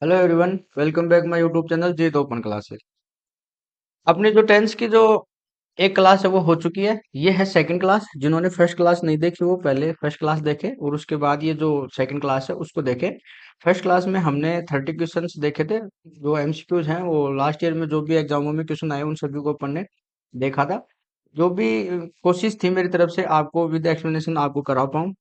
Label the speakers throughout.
Speaker 1: Hello everyone, welcome back my YouTube channel Jeet open classes. अपनी जो tenth की जो एक क्लास है वो हो चुकी है। ये है सेकंड क्लास। जिन्होंने फर्स्ट क्लास नहीं देखी वो पहले फर्स्ट क्लास देखे और उसके बाद ये जो सेकंड क्लास है उसको देखे। फर्स्ट क्लास में हमने 30 क्वेश्चंस देखे थे। जो एमसीक्यूज हैं वो लास्ट ईयर में जो भी एग्जामों में क्वेश्चन आए उन सभी को अपन ने देखा था। जो भी कोशिश थी मेरी तरफ से आपको विद एक्सप्लेनेशन आपको करा पाऊँ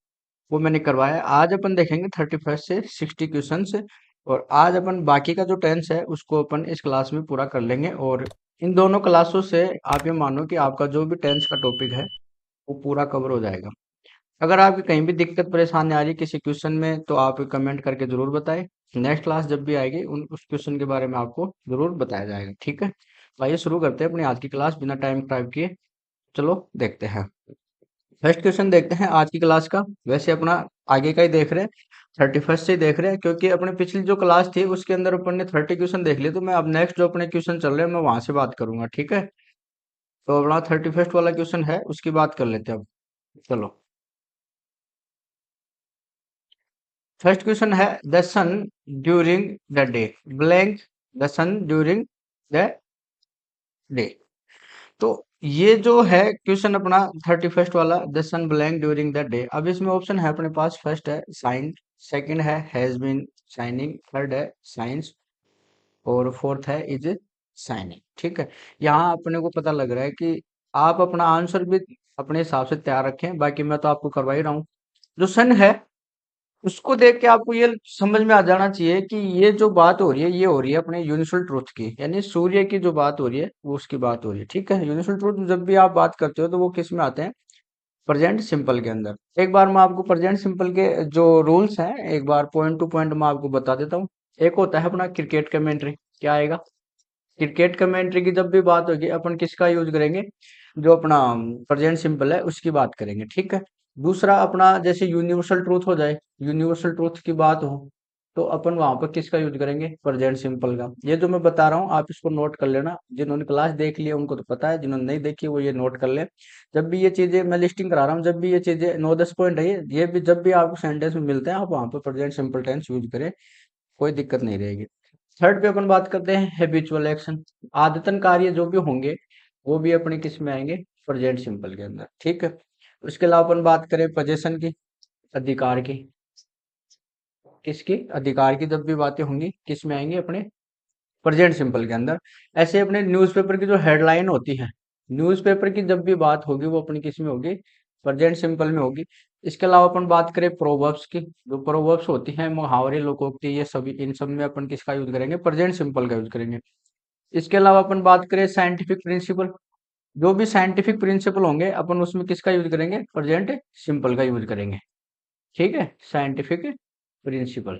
Speaker 1: वो मैंने करवाया। आज अपन देखेंगे 31 से 60 क्वेश्चन से। और आज अपन बाकी का जो टेंस है उसको अपन इस क्लास में पूरा कर लेंगे। और इन दोनों क्लासों से आप ये मानो कि आपका जो भी टेंस का टॉपिक है वो पूरा कवर हो जाएगा। अगर आपकी कहीं भी दिक्कत परेशानी आ रही है किसी क्वेश्चन में तो आप कमेंट करके जरूर बताएं। नेक्स्ट क्लास जब भी आएगी उन उस क्वेश्चन के बारे में आपको जरूर बताया जाएगा। ठीक है, तो आइए शुरू करते हैं अपनी आज की क्लास बिना टाइम खराब किए। चलो देखते हैं। फर्स्ट क्वेश्चन देखते हैं आज की क्लास का। वैसे अपना आगे का ही देख रहे हैं, 31 से ही देख रहे हैं क्योंकि अपने पिछली जो क्लास थी उसके अंदर अपन ने 30 क्वेश्चन देख लिए। तो मैं अब नेक्स्ट जो अपने क्वेश्चन चल रहे हैं मैं वहां से बात करूंगा। ठीक है, तो अपना 31 वाला क्वेश्चन है उसकी बात कर लेते हैं अब। चलो, फर्स्ट क्वेश्चन है the sun during the day blank. The sun during the day. तो ये जो है क्वेश्चन अपना 31 वाला, the sun blank during the day. अब इसमें ऑप्शन है अपने पास, फर्स्ट है साइन, सेकंड है हैज बीन शाइनिंग, थर्ड है साइंस और फोर्थ है इज शाइनिंग। ठीक है, यहाँ अपने को पता लग रहा है कि आप अपना आंसर भी अपने हिसाब से तैयार रखें। बाकी मैं तो आपको करवा ही रहा हूँ। जो सन है उसको देख के आपको ये समझ में आ जाना चाहिए कि ये जो बात हो रही है ये हो रही है अपने यूनिवर्सल ट्रूथ की, यानी सूर्य की जो बात हो रही है वो उसकी बात हो रही है। ठीक है, यूनिवर्सल ट्रूथ जब भी आप बात करते हो तो वो किस में आते हैं? प्रेजेंट सिंपल के अंदर। एक बार मैं आपको प्रेजेंट सिंपल के जो रूल्स हैं एक बार पॉइंट टू पॉइंट मैं आपको बता देता हूँ। एक होता है अपना क्रिकेट कमेंट्री। क्या आएगा? क्रिकेट कमेंट्री की जब भी बात होगी अपन किसका यूज करेंगे? जो अपना प्रेजेंट सिंपल है उसकी बात करेंगे। ठीक है, दूसरा अपना जैसे यूनिवर्सल ट्रूथ हो जाए, यूनिवर्सल ट्रूथ की बात हो तो अपन वहां पर किसका यूज करेंगे? प्रेजेंट सिंपल का। ये जो मैं बता रहा हूँ आप इसको नोट कर लेना। जिन्होंने क्लास देख ली है उनको तो पता है, जिन्होंने नहीं देखी वो ये नोट कर ले। जब भी ये चीजें मैं लिस्टिंग करा रहा हूँ, जब भी ये चीजें 9-10 पॉइंट है ये भी जब भी आपको सेंटेंस में मिलते हैं आप वहां पर प्रेजेंट सिंपल टेंस यूज करें, कोई दिक्कत नहीं रहेगी। थर्ड पे अपन बात करते हैं हैबिचुअल एक्शन। आदतन कार्य जो भी होंगे वो भी अपने किस में आएंगे? प्रेजेंट सिंपल के अंदर। ठीक है, उसके अलावा अपन बात करें पोजीशन की, अधिकार की। किसकी? अधिकार की जब भी बातें होंगी किस में आएंगे? अपने प्रेजेंट सिंपल के अंदर। ऐसे अपने न्यूज़पेपर की जो हेडलाइन होती है, न्यूज़पेपर की जब भी बात होगी वो अपनी किस में होगी? प्रेजेंट सिंपल में होगी। इसके अलावा अपन बात करें प्रोवर्ब्स की, जो प्रोवर्ब्स होती हैं मुहावरे लोकोक्ति ये सभी, इन सब में अपन किसका यूज करेंगे? प्रेजेंट सिंपल का यूज करेंगे। इसके अलावा अपन बात करें साइंटिफिक प्रिंसिपल, जो भी साइंटिफिक प्रिंसिपल होंगे अपन उसमें किसका यूज करेंगे? प्रेजेंट सिंपल का यूज करेंगे। ठीक है, साइंटिफिक प्रिंसिपल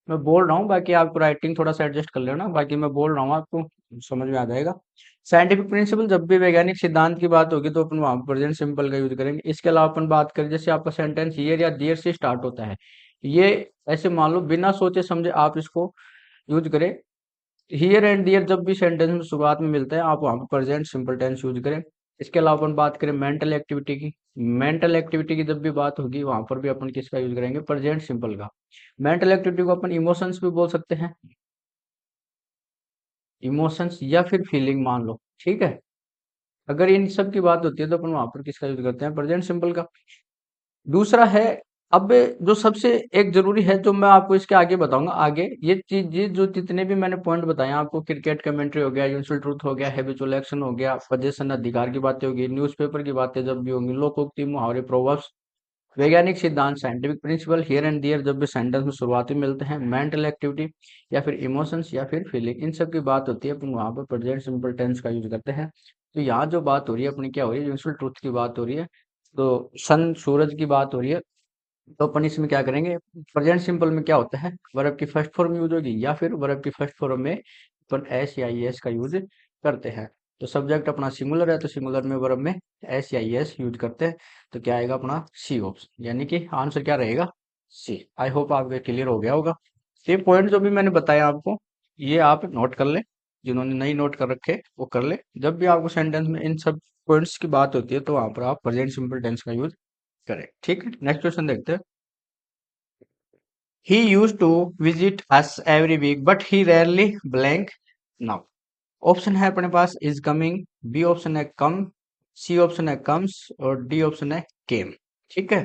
Speaker 1: मैं बोल रहा हूँ, बाकी आपको राइटिंग थोड़ा सा एडजस्ट कर लेना। बाकी मैं बोल रहा हूँ आपको समझ में आ जाएगा। साइंटिफिक प्रिंसिपल जब भी वैज्ञानिक सिद्धांत की बात होगी तो अपन वहां प्रेजेंट सिंपल का यूज करेंगे। इसके अलावा अपन बात करें जैसे आपका सेंटेंस हियर या देयर से स्टार्ट होता है, ये ऐसे मान लो बिना सोचे समझे आप इसको यूज करें। हियर एंड दियर जब भी सेंटेंस में शुरुआत में मिलता है आप वहां पर प्रेजेंट सिंपल टेंस यूज करें। इसके अलावा अपन बात करें मेंटल एक्टिविटी की, मेंटल एक्टिविटी की जब भी बात होगी वहां पर भी अपन किसका यूज करेंगे? प्रेजेंट सिंपल का। मेंटल एक्टिविटी को अपन इमोशंस भी बोल सकते हैं, इमोशंस या फिर फीलिंग मान लो। ठीक है, अगर इन सब की बात होती है तो अपन वहां पर किसका यूज करते हैं? प्रेजेंट सिंपल का। दूसरा है, अब जो सबसे एक जरूरी है जो मैं आपको इसके आगे बताऊंगा आगे, ये चीज ये जो जितने भी मैंने पॉइंट बताए आपको, क्रिकेट कमेंट्री हो गया, यूनिवर्सल ट्रूथ हो गया, हैबिचुअल एक्शन हो गया, पोजीशन अधिकार की बातें होगी, न्यूज़पेपर की बातें जब भी होंगी, लोकोक्ति मुहावरे प्रोवर्ब्स, वैज्ञानिक सिद्धांत scientific principle, here and there जब भी सेंटेंस में शुरुआती मिलते हैं, मेंटल एक्टिविटी या फिर इमोशंस या फिर फीलिंग, इन सब की बात होती है अपन वहां पर प्रेजेंट सिंपल टेंस का यूज करते हैं। तो यहाँ जो बात हो रही है अपनी क्या हो रही है? यूनिवर्सल ट्रूथ की बात हो रही है। तो सन सूरज की बात हो रही है तो अपन इसमें क्या करेंगे? प्रेजेंट सिंपल में क्या होता है? वर्ब की फर्स्ट फॉर्म यूज होगी या फिर वर्ब की फर्स्ट फॉर्म में अपन एस या एस का यूज करते हैं। तो सब्जेक्ट अपना सिंगुलर है तो सिंगुलर में वर्ब में एस या एस यूज करते हैं। तो क्या आएगा अपना? सी ऑप्शन, यानी कि आंसर क्या रहेगा? सी। आई होप आपको क्लियर हो गया होगा। ये पॉइंट जो भी मैंने बताया आपको ये आप नोट कर ले, जिन्होंने नहीं नोट कर रखे वो कर ले। जब भी आपको सेंटेंस में इन सब पॉइंट्स की बात होती है तो वहां पर आप प्रेजेंट सिंपल टेंस का यूज करें। ठीक है, नेक्स्ट क्वेश्चन देखते हैं। He used to visit us every week but he rarely blank now. Option है अपने पास इज कमिंग, बी ऑप्शन है कम, सी ऑप्शन है कम्स और डी ऑप्शन है केम। ठीक है,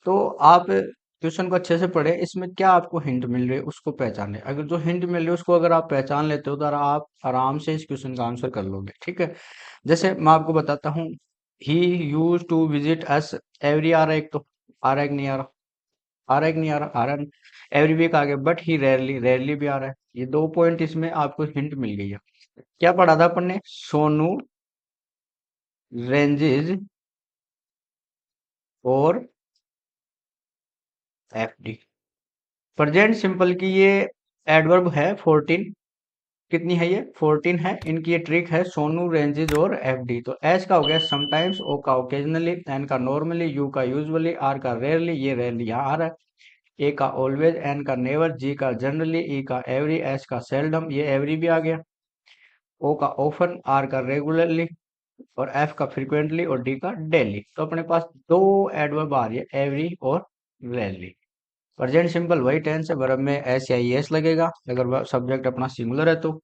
Speaker 1: तो आप क्वेश्चन को अच्छे से पढ़े, इसमें क्या आपको हिंट मिल रही है उसको पहचाने। अगर जो हिंट मिल रही है उसको अगर आप पहचान लेते हो तो आप आराम से इस क्वेश्चन का आंसर कर लोगे। ठीक है, जैसे मैं आपको बताता हूँ, he used to visit us every, आ रहा है एक तो, आ रहा है कि नहीं आ रहा, आ रहा है कि नहीं आ रहा, आ रहा है। एवरी वीक आ गया, बट ही रेयरली, रेयरली भी आ रहा है। ये दो पॉइंट इसमें आपको हिंट मिल गई है। क्या पढ़ा था अपन ने, सोनू रेंजेज और एफडी। प्रेजेंट सिंपल की ये एडवर्ब है 14, कितनी है ये 14 है। इनकी ये ट्रिक है सोनू रेंजेज और एफडी। तो एस का हो गया समटाइम्स, ओ का ओकेजनली, एन का नॉर्मली, यू का यूजुअली, आर का रेयरली, ये रेयरली यहाँ आ रहा है, ए का ऑलवेज, एन का नेवर, जी का जनरली, ई का एवरी, एस का सेल्डम, ये एवरी भी आ गया, ओ का ऑफन, आर का रेगुलरली और एफ का फ्रिक्वेंटली और डी का डेली। तो अपने पास दो एडवर्ब आ रही है, एवरी और रेयरली। प्रेजेंट सिंपल वही टेंस है, वर्ब में एस या एस लगेगा अगर सब्जेक्ट अपना सिंगुलर है तो,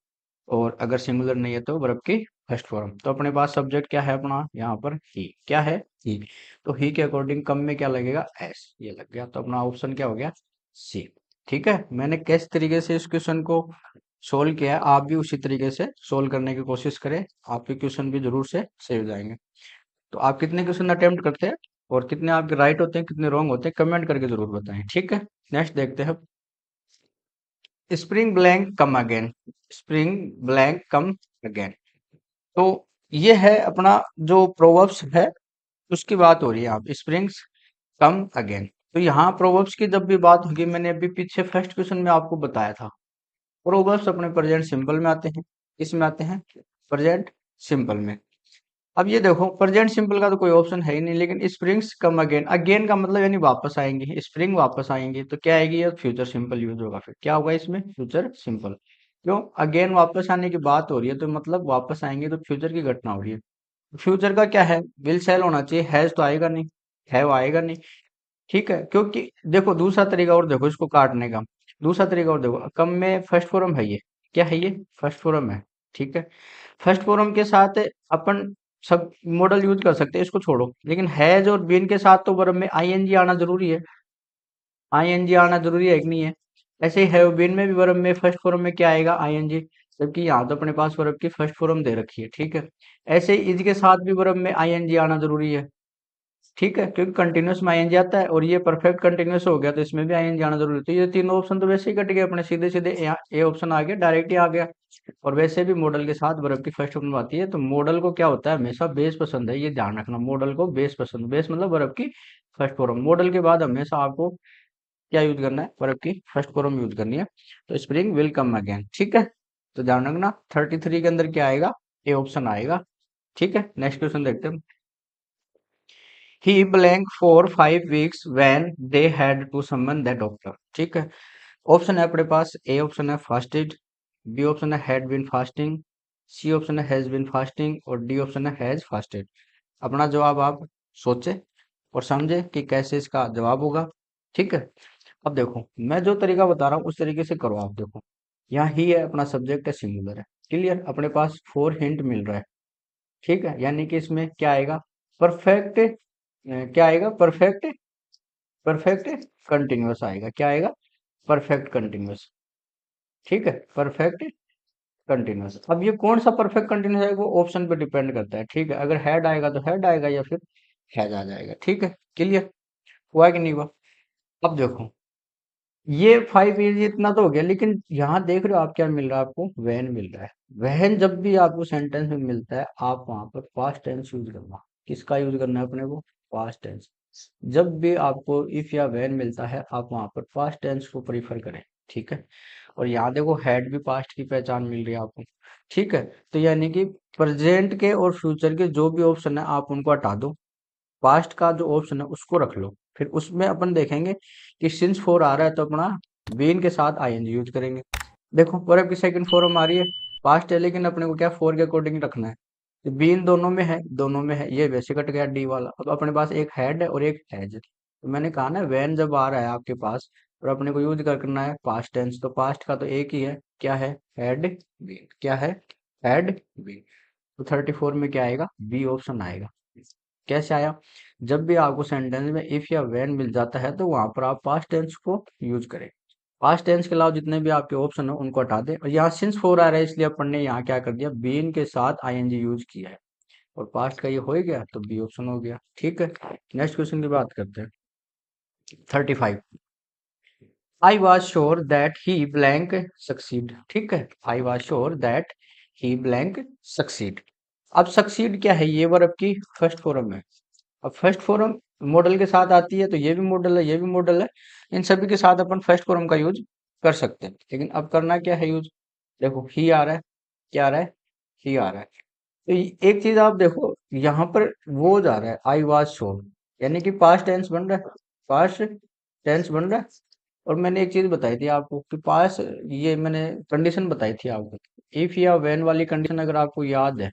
Speaker 1: और अगर सिंगुलर नहीं है तो वर्ब की फर्स्ट फॉर्म। तो अपने पास सब्जेक्ट क्या है अपना यहाँ पर, ही। क्या है, ही। तो ही के अकॉर्डिंग कम में क्या लगेगा, एस, ये लग गया। तो अपना ऑप्शन क्या हो गया, सी। ठीक है, मैंने किस तरीके से इस क्वेश्चन को सोल्व किया है, आप भी उसी तरीके से सोल्व करने की कोशिश करें, आपके क्वेश्चन भी जरूर से सही हो जाएंगे। तो आप कितने क्वेश्चन अटेम्प्ट करते हैं और कितने आपके राइट होते हैं, कितने रॉन्ग होते हैं, कमेंट करके जरूर बताएं। ठीक है, नेक्स्ट देखते हैं। Spring blank come again, spring blank come again. तो ये है अपना जो प्रोवर्ब्स है उसकी बात हो रही है, आप स्प्रिंग्स कम अगेन। तो यहाँ प्रोवर्ब्स की जब भी बात होगी, मैंने अभी पीछे फर्स्ट क्वेश्चन में आपको बताया था, प्रोवर्ब्स अपने प्रेजेंट सिंपल में आते हैं, इसमें आते हैं प्रेजेंट सिंपल में। अब ये देखो प्रेजेंट सिंपल का तो कोई ऑप्शन है ही नहीं, लेकिन स्प्रिंग्स कम अगेन, अगेन का मतलब यानी वापस आएंगी, स्प्रिंग वापस आएंगी, तो क्या आएगी, ये फ्यूचर सिंपल यूज होगा। फिर क्या होगा इसमें, फ्यूचर सिंपल। क्यों, अगेन वापस आने की बात हो रही है तो मतलब वापस आएंगे, तो फ्यूचर की घटना हो रही है। फ्यूचर का क्या है, विल सेल होना चाहिए, हैज तो आएगा नहीं, हैव आएगा नहीं। ठीक है, क्योंकि देखो दूसरा तरीका और देखो इसको काटने का, दूसरा तरीका और देखो, कम में फर्स्ट फॉर्म है ये, क्या है ये, फर्स्ट फॉर्म है। ठीक है, फर्स्ट फॉर्म के साथ अपन सब मॉडल यूज कर सकते हैं, इसको छोड़ो, लेकिन हैज और बीन के साथ तो वर्ब में आईएनजी आना जरूरी है, आईएनजी आना जरूरी है कि नहीं है। ऐसे ही हैव बीन में भी वर्ब में फर्स्ट फॉर्म में क्या आएगा, आईएनजी, जबकि यहाँ तो अपने पास वर्ब की फर्स्ट फॉर्म दे रखी है। ठीक है, ऐसे ही इज के साथ भी वर्ब में आईएनजी आना जरूरी है। ठीक है, क्योंकि कंटिन्यूस में आईएनजी आता है और ये परफेक्ट कंटिन्यूस हो गया तो इसमें भी आईएनजी आना जरूरी है। तो ये तीनों ऑप्शन तो वैसे ही कट गए अपने, सीधे सीधे ए ऑप्शन आ गया, डायरेक्ट ही आ गया। और वैसे भी मॉडल के साथ वर्ब की फर्स्ट फॉर्म आती है, तो मॉडल को क्या होता है, हमेशा बेस पसंद है, ये ध्यान रखना, मॉडल को बेस पसंद, बेस मतलब वर्ब की फर्स्ट फॉर्म, मॉडल के बाद हमेशा आपको क्या यूज करना है, वर्ब की फर्स्ट फॉर्म यूज करनी है। तो स्प्रिंग विल कम अगेन। ठीक है, तो ध्यान रखना 33 के अंदर क्या आएगा, ए ऑप्शन आएगा। ठीक है, नेक्स्ट क्वेश्चन देखते हैं। He blank for 5 weeks when they had to summon the doctor. ठीक है, ऑप्शन है अपने पास, ए ऑप्शन है फास्टेड, बी ऑप्शन है had been fasting, C option है हैज बीन फास्टिंग और डी ऑप्शन है हैज फास्टेड। अपना जवाब आप सोचे और समझे कि कैसे इसका जवाब होगा। ठीक है, अब देखो मैं जो तरीका बता रहा हूँ उस तरीके से करो। आप देखो यहाँ ही है, अपना सब्जेक्ट है, सिंगुलर है, क्लियर, अपने पास 4 हिंट मिल रहा है। ठीक है, यानी कि इसमें क्या आएगा, परफेक्ट, क्या आएगा, परफेक्ट, परफेक्ट कंटिन्यूअस आएगा। क्या आएगा, परफेक्ट कंटिन्यूअस। ठीक है, परफेक्ट कंटिन्यूअस। अब ये कौन सा परफेक्ट कंटिन्यूअस है, वो ऑप्शन पे डिपेंड करता है। ठीक है, अगर हेड आएगा तो हेड आएगा या फिर हैज आ जाएगा। ठीक है, क्लियर हुआ कि नहीं हुआ। अब देखो ये 5 इज इतना तो हो गया, लेकिन यहाँ देख रहे हो आप क्या मिल रहा है, आपको वैन मिल रहा है। वैन जब भी आपको सेंटेंस में मिलता है, आप वहां पर पास्ट टेंस यूज करना। किसका यूज करना है अपने को, पास्ट टेंस। जब भी आपको इफ या वैन मिलता है, आप वहां पर पास्ट टेंस को प्रीफर करें। ठीक है, और यहाँ देखो हैड भी पास्ट की पहचान मिल रही है आपको। ठीक है, तो यानी कि प्रेजेंट के और फ्यूचर के जो भी ऑप्शन है आप उनको हटा दो, पास्ट का जो ऑप्शन है उसको रख लो। फिर उसमें अपन देखेंगे कि सिंस फोर आ रहा है तो अपना बीन के साथ आईएनजी यूज करेंगे। देखो वर्ब की सेकंड फॉर्म आ रही है, पास्ट है, लेकिन अपने को क्या फोर के अकॉर्डिंग रखना है। तो बीन दोनों में है, दोनों में है, ये वैसे कट गया डी वाला। अब अपने पास एक हेड है और एक हैज। तो मैंने कहा ना वैन जब आ रहा है आपके पास और अपने को यूज करना है पास्ट टेंस, तो पास्ट का तो एक ही है, क्या है, हैड बीन, क्या है, हैड बीन। तो 34 में क्या आएगा, बी ऑप्शन आएगा। कैसे आया, जब भी आपको सेंटेंस में इफ या व्हेन मिल जाता है तो वहां पर आप पास्ट टेंस को यूज करें। पास्ट टेंस के अलावा जितने भी आपके ऑप्शन हो उनको हटा दें, और यहाँ सिंस फोर आ रहा है इसलिए अपन ने यहाँ क्या कर दिया, बीन के साथ आईएनजी यूज किया है, और पास्ट का ये हो ही गया तो बी ऑप्शन हो गया। ठीक है, नेक्स्ट क्वेश्चन की बात करते हैं। 35, I was sure that he blank succeed. ठीक है, I was sure that he blank succeed. अब सक्सीड क्या है, ये वर्ब की फर्स्ट फॉर्म है। अब फर्स्ट फॉर्म मॉडल के साथ आती है, तो ये भी मॉडल है, ये भी मॉडल है, इन सभी के साथ अपन फर्स्ट फॉर्म का यूज कर सकते हैं। लेकिन अब करना क्या है यूज, देखो ही आ रहा है, क्या आ रहा है, ही आ रहा है। तो एक चीज आप देखो, यहाँ पर वो जा रहा है आई वाज श्योर, यानी कि पास्ट टेंस बन रहा है, पास्ट टेंस बन रहा है। और मैंने एक चीज बताई थी आपको कि पास, ये मैंने कंडीशन बताई थी आपको, इफ या व्हेन वाली कंडीशन अगर आपको याद है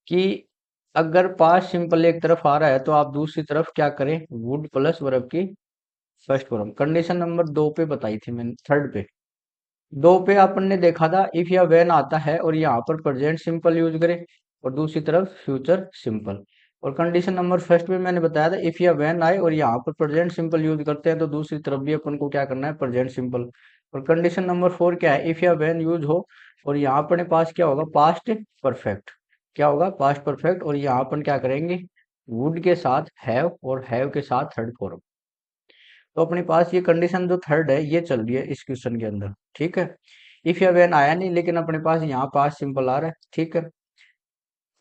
Speaker 1: कि अगर पास्ट सिंपल एक तरफ आ रहा है तो आप दूसरी तरफ क्या करें, वुड प्लस वर्ब की फर्स्ट फॉर्म। कंडीशन नंबर 2 पे बताई थी मैंने, थर्ड पे, 2 पे अपन ने देखा था इफ या व्हेन आता है और यहाँ पर प्रेजेंट सिंपल यूज करें, और दूसरी तरफ फ्यूचर सिंपल। और कंडीशन नंबर फर्स्ट में मैंने बताया था इफ या व्हेन आए और यहाँ पर प्रेजेंट सिंपल यूज करते हैं तो दूसरी तरफ भी अपन को क्या करना है, प्रेजेंट सिंपल। और कंडीशन नंबर 4 क्या है, इफ या व्हेन यूज हो और यहाँ अपने पास क्या होगा, पास्ट परफेक्ट, क्या होगा, पास्ट परफेक्ट, और यहाँ अपन क्या करेंगे, वुड के साथ हैव और हैव के साथ थर्ड फॉर्म। तो अपने पास ये कंडीशन जो थर्ड है ये चल रही है इस क्वेश्चन के अंदर। ठीक है, इफ या व्हेन आया नहीं, लेकिन अपने पास यहाँ पास सिंपल आ रहा है। ठीक है,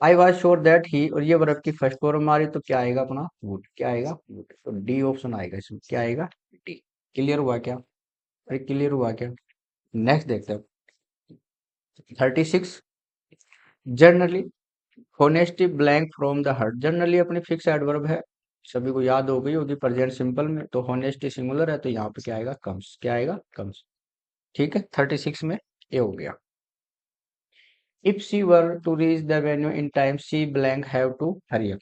Speaker 1: I was sure that he, और ये वर्ब की फर्स्ट फॉर्म आ रही, तो क्या आएगा अपना, वुड, क्या आएगा, वुड। तो डी ऑप्शन आएगा इसमें, क्या आएगा, डी। क्लियर हुआ क्या, अरे क्लियर हुआ क्या। नेक्स्ट देखते हैं। 36, generally honesty blank from the heart. Generally अपनी फिक्स एडवर्ब है, सभी को याद हो गई होगी प्रेजेंट सिंपल में, तो होनेस्टी सिंगुलर है तो यहाँ पे क्या आएगा, कम्स, क्या आएगा, कम्स। ठीक है, 36 में ए हो गया। If she were to reach the venue in time she blank have to hurry up.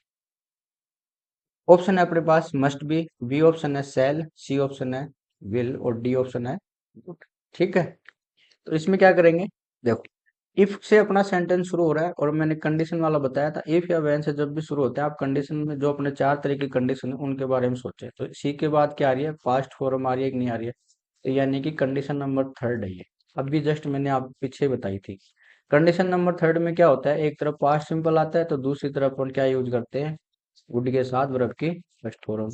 Speaker 1: Option है अपने पास मस्ट बी ऑप्शन है सेल, सी ऑप्शन है विल, और डी ऑप्शन है would। ठीक है, तो इसमें क्या करेंगे, देखो इफ से अपना सेंटेंस शुरू हो रहा है, और मैंने कंडीशन वाला बताया था, इफ या व्हेन से जब भी शुरू होता है आप कंडीशन में जो अपने चार तरह की कंडीशन है उनके बारे में सोचे। तो सी के बाद क्या आ रही है, पास्ट फॉर्म आ रही है कि नहीं आ रही है, तो यानी कि कंडीशन नंबर थर्ड है ये। अभी जस्ट मैंने आप पीछे बताई थी। कंडीशन नंबर थर्ड में क्या होता है, एक तरफ पास्ट सिंपल आता है तो दूसरी तरफ अपन क्या यूज करते हैं, वुड के साथ वर्ब की फर्स्ट फॉर्म।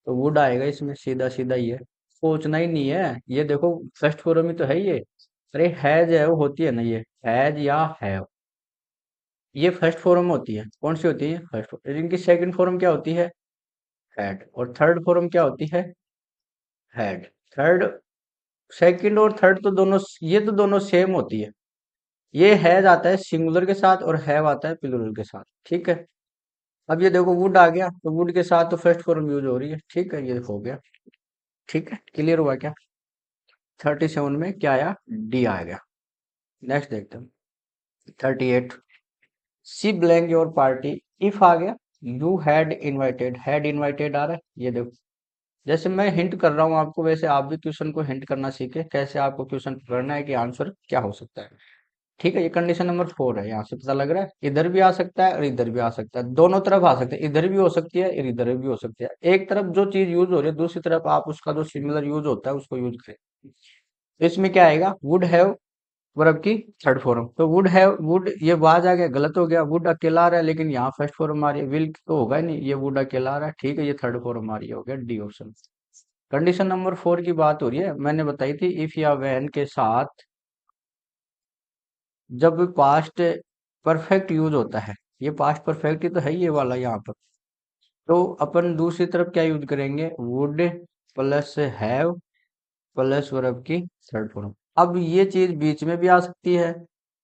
Speaker 1: तो वुड आएगा इसमें, सीधा सीधा ही है, सोचना ही नहीं है। ये देखो फर्स्ट फॉर्म ही तो है ये, अरे हैज है वो होती है ना, ये हैज या हैव, ये फर्स्ट फॉर्म होती है, कौन सी होती है, फर्स्ट फॉर्म। इनकी सेकंड फॉर्म क्या होती है, हैड, और थर्ड फॉर्म क्या होती है, हैड। थर्ड, सेकंड और थर्ड तो दोनों, ये तो दोनों सेम होती है। ये हैज आता है सिंगुलर के साथ और हैव आता है प्लूरल के साथ। ठीक है, अब ये देखो वुड आ गया, तो वुड के साथ तो फर्स्ट फॉर्म यूज हो रही है। ठीक है, ये हो गया। ठीक है, क्लियर हुआ क्या। 37 में क्या आया, डी आ गया। नेक्स्ट देखते हैं। 38, सी ब्लैंक योर पार्टी इफ आ गया, यू हैड इनवाइटेड आ रहा है, ये देखो जैसे मैं हिंट कर रहा हूँ आपको, वैसे आप भी क्वेश्चन को हिंट करना सीखे, कैसे आपको क्वेश्चन करना है कि आंसर क्या हो सकता है। ठीक है, ये कंडीशन नंबर 4 है, यहाँ से पता लग रहा है इधर भी आ सकता है और इधर भी आ सकता है, दोनों तरफ आ सकता है, इधर भी हो सकती है और इधर भी हो सकती है। एक तरफ जो चीज यूज हो रही है दूसरी तरफ आप उसका जो सिमिलर यूज होता है उसको यूज करें। तो इसमें क्या आएगा, वुड हैव वर्ब की थर्ड फॉर्म, तो वुड हैव, वुड ये वाज आ गया, गलत हो गया, वुड अकेला आ रहा है लेकिन यहाँ फर्स्ट फॉर्म आ रही है, विल तो होगा ही नहीं, ये वुड अकेला आ रहा है। ठीक है, ये थर्ड फॉर्म आ रही है, हो गया डी ऑप्शन। कंडीशन नंबर 4 की बात हो रही है, मैंने बताई थी इफ या व्हेन के साथ जब पास्ट परफेक्ट यूज होता है, ये पास्ट परफेक्ट ही तो है ये वाला यहाँ पर, तो अपन दूसरी तरफ क्या यूज करेंगे, would plus have plus verb की थर्ड फॉर्म। अब ये चीज बीच में भी आ सकती है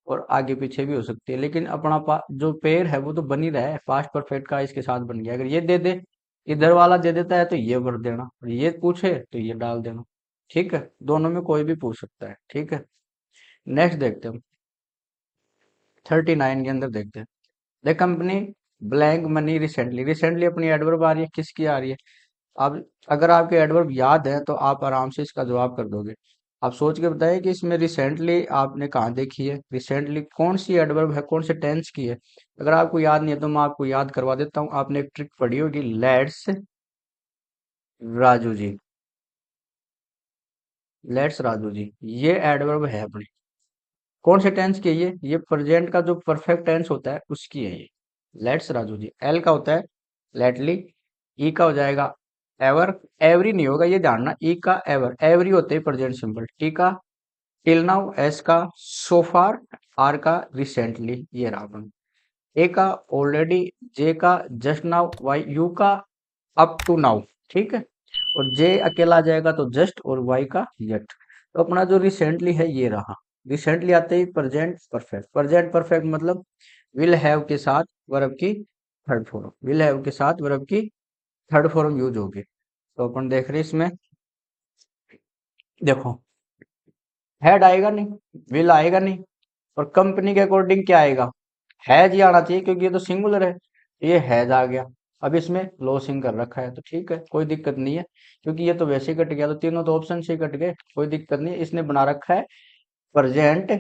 Speaker 1: और आगे पीछे भी हो सकती है, लेकिन अपना जो पेयर है वो तो बन ही रहा है, पास्ट परफेक्ट का इसके साथ बन गया। अगर ये दे दे, इधर वाला दे देता है तो ये भर देना, और ये पूछे तो ये डाल देना। ठीक है, दोनों में कोई भी पूछ सकता है। ठीक है, नेक्स्ट देखते हैं। 39 के अंदर देखते हैं, the company blank money recently, recently अपनी एडवर्ब आ रही है, किसकी आ रही है, आप अगर आपके एडवर्ब याद है तो आप आराम से इसका जवाब कर दोगे। आप सोच के बताइए कि इसमें रिसेंटली आपने कहाँ देखी है, रिसेंटली कौन सी एडवर्ब है, कौन से टेंस की है। अगर आपको याद नहीं है तो मैं आपको याद करवा देता हूँ। आपने एक ट्रिक पढ़ी होगी, लेट्स राजू जी, लेट्स राजू जी, ये एडवर्ब है अपनी। कौन से टेंस की है ये प्रेजेंट का जो परफेक्ट टेंस होता है उसकी है ये। लेट्स राजू जी, एल का होता है लेटली, ई का हो जाएगा एवर, एवरी नहीं होगा ये जानना, ई का एवर, एवरी होते हैं प्रेजेंट सिंपल, टी का टिल नाउ, एस का सो फार, आर का रिसेंटली, ये रहा अपन, ए का ऑलरेडी, जे का जस्ट नाउ, वाई, यू का अप टू नाउ, ठीक है। और जे अकेला आ जाएगा तो जस्ट, और वाई का येट। तो अपना जो रिसेंटली है ये रहा। रिसेंटली आते ही प्रेजेंट परफेक्ट, प्रेजेंट परफेक्ट मतलब विल हैव के साथ वर्ब की थर्ड फॉर्म, विल हैव के साथ वर्ब की थर्ड फॉर्म यूज होगी। तो अपन देख रहे हैं इसमें, देखो हैड आएगा नहीं, विल आएगा नहीं, और कंपनी के अकॉर्डिंग क्या आएगा, हैज ही आना चाहिए क्योंकि ये तो सिंगुलर है। ये हैज आ गया। अब इसमें लॉसिंग कर रखा है तो ठीक है, कोई दिक्कत नहीं है, क्योंकि ये तो वैसे ही कट गया, तो तीनों तो ऑप्शन से ही कट गए, कोई दिक्कत नहीं है। इसने बना रखा है प्रेजेंट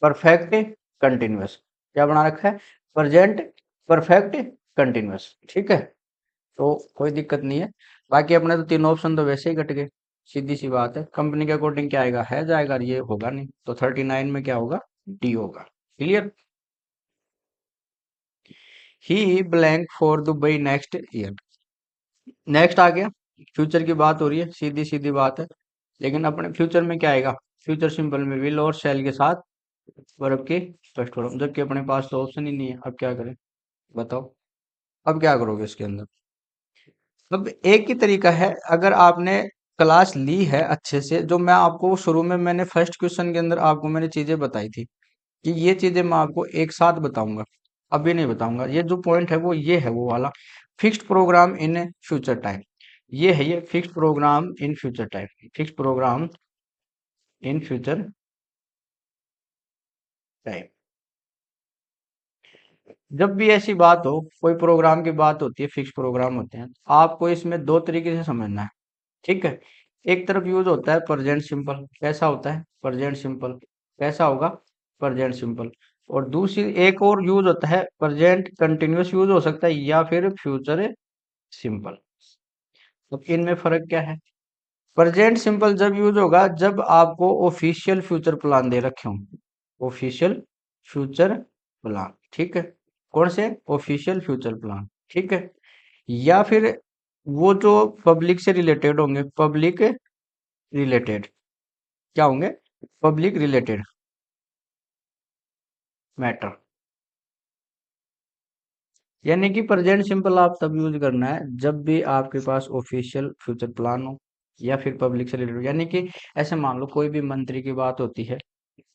Speaker 1: परफेक्ट कंटिन्यूअस। क्या बना रखा है, प्रेजेंट परफेक्ट कंटिन्यूअस, ठीक है। तो कोई दिक्कत नहीं है। बाकी अपने तो तीनों ऑप्शन तो वैसे ही कट गए, सीधी सी बात है। कंपनी के अकॉर्डिंग क्या आएगा, है जाएगा, और ये होगा नहीं, तो 39 में क्या होगा, डी होगा। Clear. He blank for Dubai next year. Next आ गया, फ्यूचर की बात हो रही है, सीधी सीधी बात है। लेकिन अपने फ्यूचर में क्या आएगा, फ्यूचर सिंपल में विल और शैल के साथ वर्ब की फर्स्ट फॉर्म, जबकि अपने पास तो ऑप्शन ही नहीं है। अब क्या करें बताओ, अब क्या करोगे इसके अंदर। अब एक ही तरीका है, अगर आपने क्लास ली है अच्छे से, जो मैं आपको शुरू में मैंने फर्स्ट क्वेश्चन के अंदर आपको मैंने चीजें बताई थी कि ये चीजें मैं आपको एक साथ बताऊंगा, अभी नहीं बताऊंगा। ये जो पॉइंट है वो ये है, वो वाला fixed program in future time, ये है ये fixed program in future time, fixed program in future time. जब भी ऐसी बात हो, कोई प्रोग्राम की बात होती है, फिक्स प्रोग्राम होते हैं, तो आपको इसमें दो तरीके से समझना है, ठीक है। एक तरफ यूज होता है प्रेजेंट सिंपल, कैसा होता है प्रेजेंट सिंपल, कैसा होगा प्रेजेंट सिंपल। और दूसरी एक और यूज होता है प्रेजेंट कंटिन्यूअस, यूज हो सकता है, या फिर फ्यूचर सिंपल। तो इनमें फर्क क्या है, प्रेजेंट सिंपल जब यूज होगा जब आपको ऑफिशियल फ्यूचर प्लान दे रखे हों, ऑफिशियल फ्यूचर प्लान, ठीक है। कौन से ऑफिशियल फ्यूचर प्लान, ठीक है। या फिर वो जो पब्लिक से रिलेटेड होंगे, पब्लिक रिलेटेड, क्या होंगे, पब्लिक रिलेटेड मैटर। यानी कि प्रेजेंट सिंपल आप तब यूज करना है जब भी आपके पास ऑफिशियल फ्यूचर प्लान हो, या फिर पब्लिक से रिलेटेड। यानी कि ऐसे मान लो कोई भी मंत्री की बात होती है,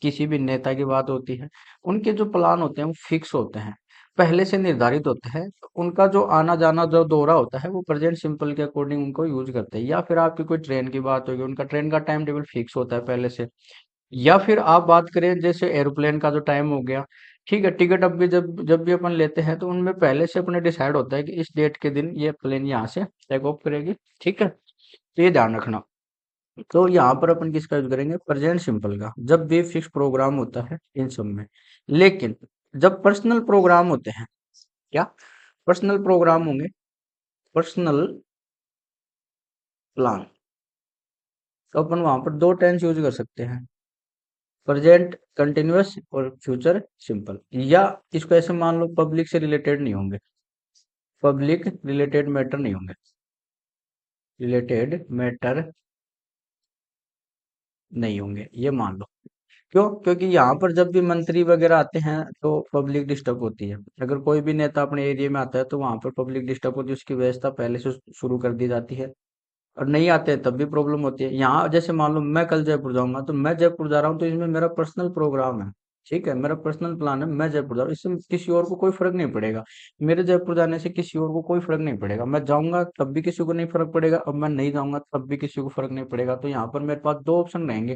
Speaker 1: किसी भी नेता की बात होती है, उनके जो प्लान होते हैं वो फिक्स होते हैं, पहले से निर्धारित होते हैं। तो उनका जो आना जाना जो दौरा होता है वो प्रेजेंट सिंपल के अकॉर्डिंग उनको यूज करते हैं। या फिर आपकी कोई ट्रेन की बात होगी, उनका ट्रेन का टाइम टेबल फिक्स होता है पहले से। या फिर आप बात करें जैसे एरोप्लेन का जो टाइम हो गया, ठीक है, टिकट अब भी जब जब भी अपन लेते हैं तो उनमें पहले से अपने डिसाइड होता है कि इस डेट के दिन ये प्लेन यहाँ से टेक ऑफ करेगी, ठीक है। तो ये ध्यान रखना। तो यहाँ पर अपन किसका यूज करेंगे, प्रेजेंट सिंपल का, जब भी फिक्स प्रोग्राम होता है इन सब में। लेकिन जब पर्सनल प्रोग्राम होते हैं, क्या पर्सनल प्रोग्राम होंगे, पर्सनल प्लान, तो अपन वहां पर दो टेंस यूज कर सकते हैं, प्रेजेंट कंटिन्यूअस और फ्यूचर सिंपल। या इसको ऐसे मान लो पब्लिक से रिलेटेड नहीं होंगे, पब्लिक रिलेटेड मैटर नहीं होंगे, रिलेटेड मैटर नहीं होंगे, ये मान लो। क्यों, क्योंकि यहाँ पर जब भी मंत्री वगैरह आते हैं तो पब्लिक डिस्टर्ब होती है। अगर कोई भी नेता अपने एरिया में आता है तो वहां पर पब्लिक डिस्टर्ब होती है, उसकी व्यवस्था पहले से शुरू कर दी जाती है। और नहीं आते हैं तब भी प्रॉब्लम होती है। यहाँ जैसे मान लो मैं कल जयपुर जाऊंगा, तो मैं जयपुर जा रहा हूँ तो इसमें मेरा पर्सनल प्रोग्राम है, ठीक है, मेरा पर्सनल प्लान है, मैं जयपुर जा रहा हूँ, इससे किसी और को कोई फर्क नहीं पड़ेगा। मेरे जयपुर जाने से किसी और को कोई फर्क नहीं पड़ेगा, मैं जाऊंगा तब भी किसी को नहीं फर्क पड़ेगा, और मैं नहीं जाऊंगा तब भी किसी को फर्क नहीं पड़ेगा। तो यहाँ पर मेरे पास दो ऑप्शन रहेंगे,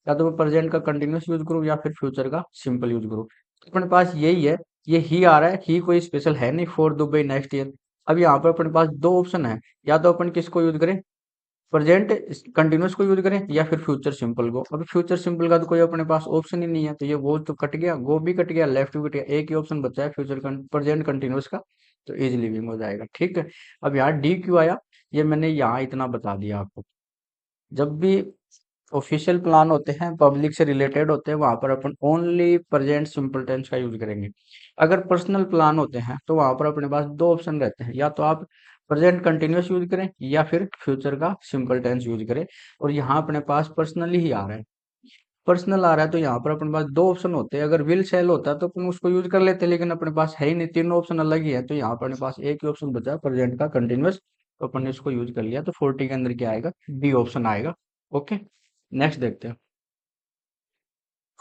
Speaker 1: या तो मैं प्रेजेंट का कंटिन्यूस यूज करूँ या फिर फ्यूचर का सिंपल यूज करूँ। अपने पास यही है, ये ही आ रहा है, ही कोई स्पेशल है नहीं फॉर दुबई नेक्स्ट ईयर। अब यहाँ पर अपने पास दो ऑप्शन है, या तो अपन किसको यूज करें, प्रेजेंट कंटिन्यूस को यूज करें, या फिर फ्यूचर सिंपल को। अभी फ्यूचर सिंपल का तो कोई अपने पास ऑप्शन ही नहीं है, तो ये वो तो कट गया, गो भी कट गया, लेफ्ट भी कट गया, एक ही ऑप्शन बचा है फ्यूचर प्रेजेंट कंटिन्यूस का, तो इज लिविंग हो जाएगा। ठीक है। अब यहाँ डी क्यों आया, ये मैंने यहाँ इतना बता दिया आपको। जब भी ऑफिशियल प्लान होते हैं, पब्लिक से रिलेटेड होते हैं, वहां पर अपन ओनली प्रेजेंट सिंपल टेंस का यूज करेंगे। अगर पर्सनल प्लान होते हैं तो वहां पर अपने पास दो ऑप्शन रहते हैं, या तो आप प्रेजेंट कंटिन्यूस यूज करें, या फिर फ्यूचर का सिंपल टेंस यूज करें। और यहाँ अपने पास पर्सनली ही आ रहा है, पर्सनल आ रहा है, तो यहाँ पर अपने पास दो ऑप्शन होते हैं। अगर विल सेल होता तो अपन उसको यूज कर लेते, लेकिन अपने पास है ही नहीं, तीनों ऑप्शन अलग ही है, तो यहाँ पर अपने पास एक ही ऑप्शन बचा प्रेजेंट का कंटिन्यूस, तो अपन ने इसको यूज कर लिया। तो 40 के अंदर क्या आएगा, डी ऑप्शन आएगा। ओके, नेक्स्ट देखते हैं।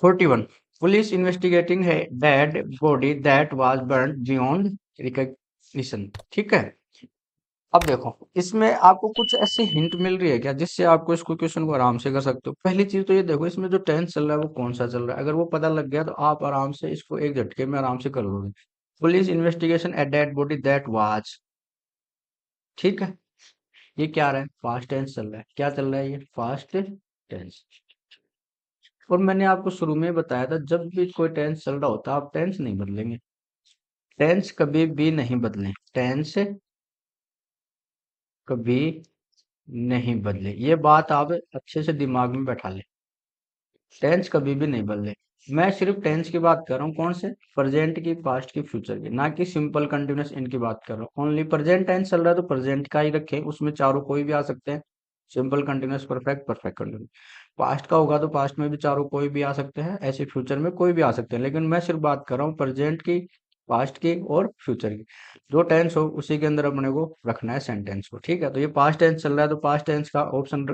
Speaker 1: 41, पुलिस इन्वेस्टिगेटिंग है dead body that was born beyond recognition. ठीक है। अब देखो, इसमें आपको कुछ ऐसे हिंट मिल रही है क्या, जिससे आपको इसको क्वेश्चन को आराम से कर सकते हो। पहली चीज तो ये देखो, इसमें जो टेंस चल रहा है वो कौन सा चल रहा है, अगर वो पता लग गया तो आप आराम से इसको एक झटके में आराम से कर लोगे। Police investigation a dead body that was, ठीक है, ये क्या रहा है, पास्ट टेंस चल रहा है। क्या चल रहा है, ये फास्ट टेंस। और मैंने आपको शुरू में बताया था, जब भी कोई टेंस चल रहा होता है आप टेंस नहीं बदलेंगे, टेंस कभी भी नहीं बदलें, टेंस कभी नहीं बदले, ये बात आप अच्छे से दिमाग में बैठा ले, टेंस कभी भी नहीं बदले। मैं सिर्फ टेंस की बात कर रहा हूँ, कौन से, प्रेजेंट की, पास्ट की, फ्यूचर की, ना कि सिंपल कंटिन्यूस इनकी बात कर रहा हूँ। ओनली प्रेजेंट टेंस चल रहा है तो प्रेजेंट का ही रखें, उसमें चारों कोई भी आ सकते हैं, simple continuous, perfect, perfect continuous. Past का होगा तो पास्ट में भी चारों कोई भी आ सकते हैं, ऐसे फ्यूचर में कोई भी आ सकते हैं, लेकिन मैं सिर्फ बात कर रहा हूँ प्रेजेंट की, पास्ट की और फ्यूचर की। जो टेंस हो उसी के अंदर अपने को रखना है सेंटेंस को। ठीक है, तो ये पास्ट टेंस चल रहा है तो पास्ट टेंस का ऑप्शन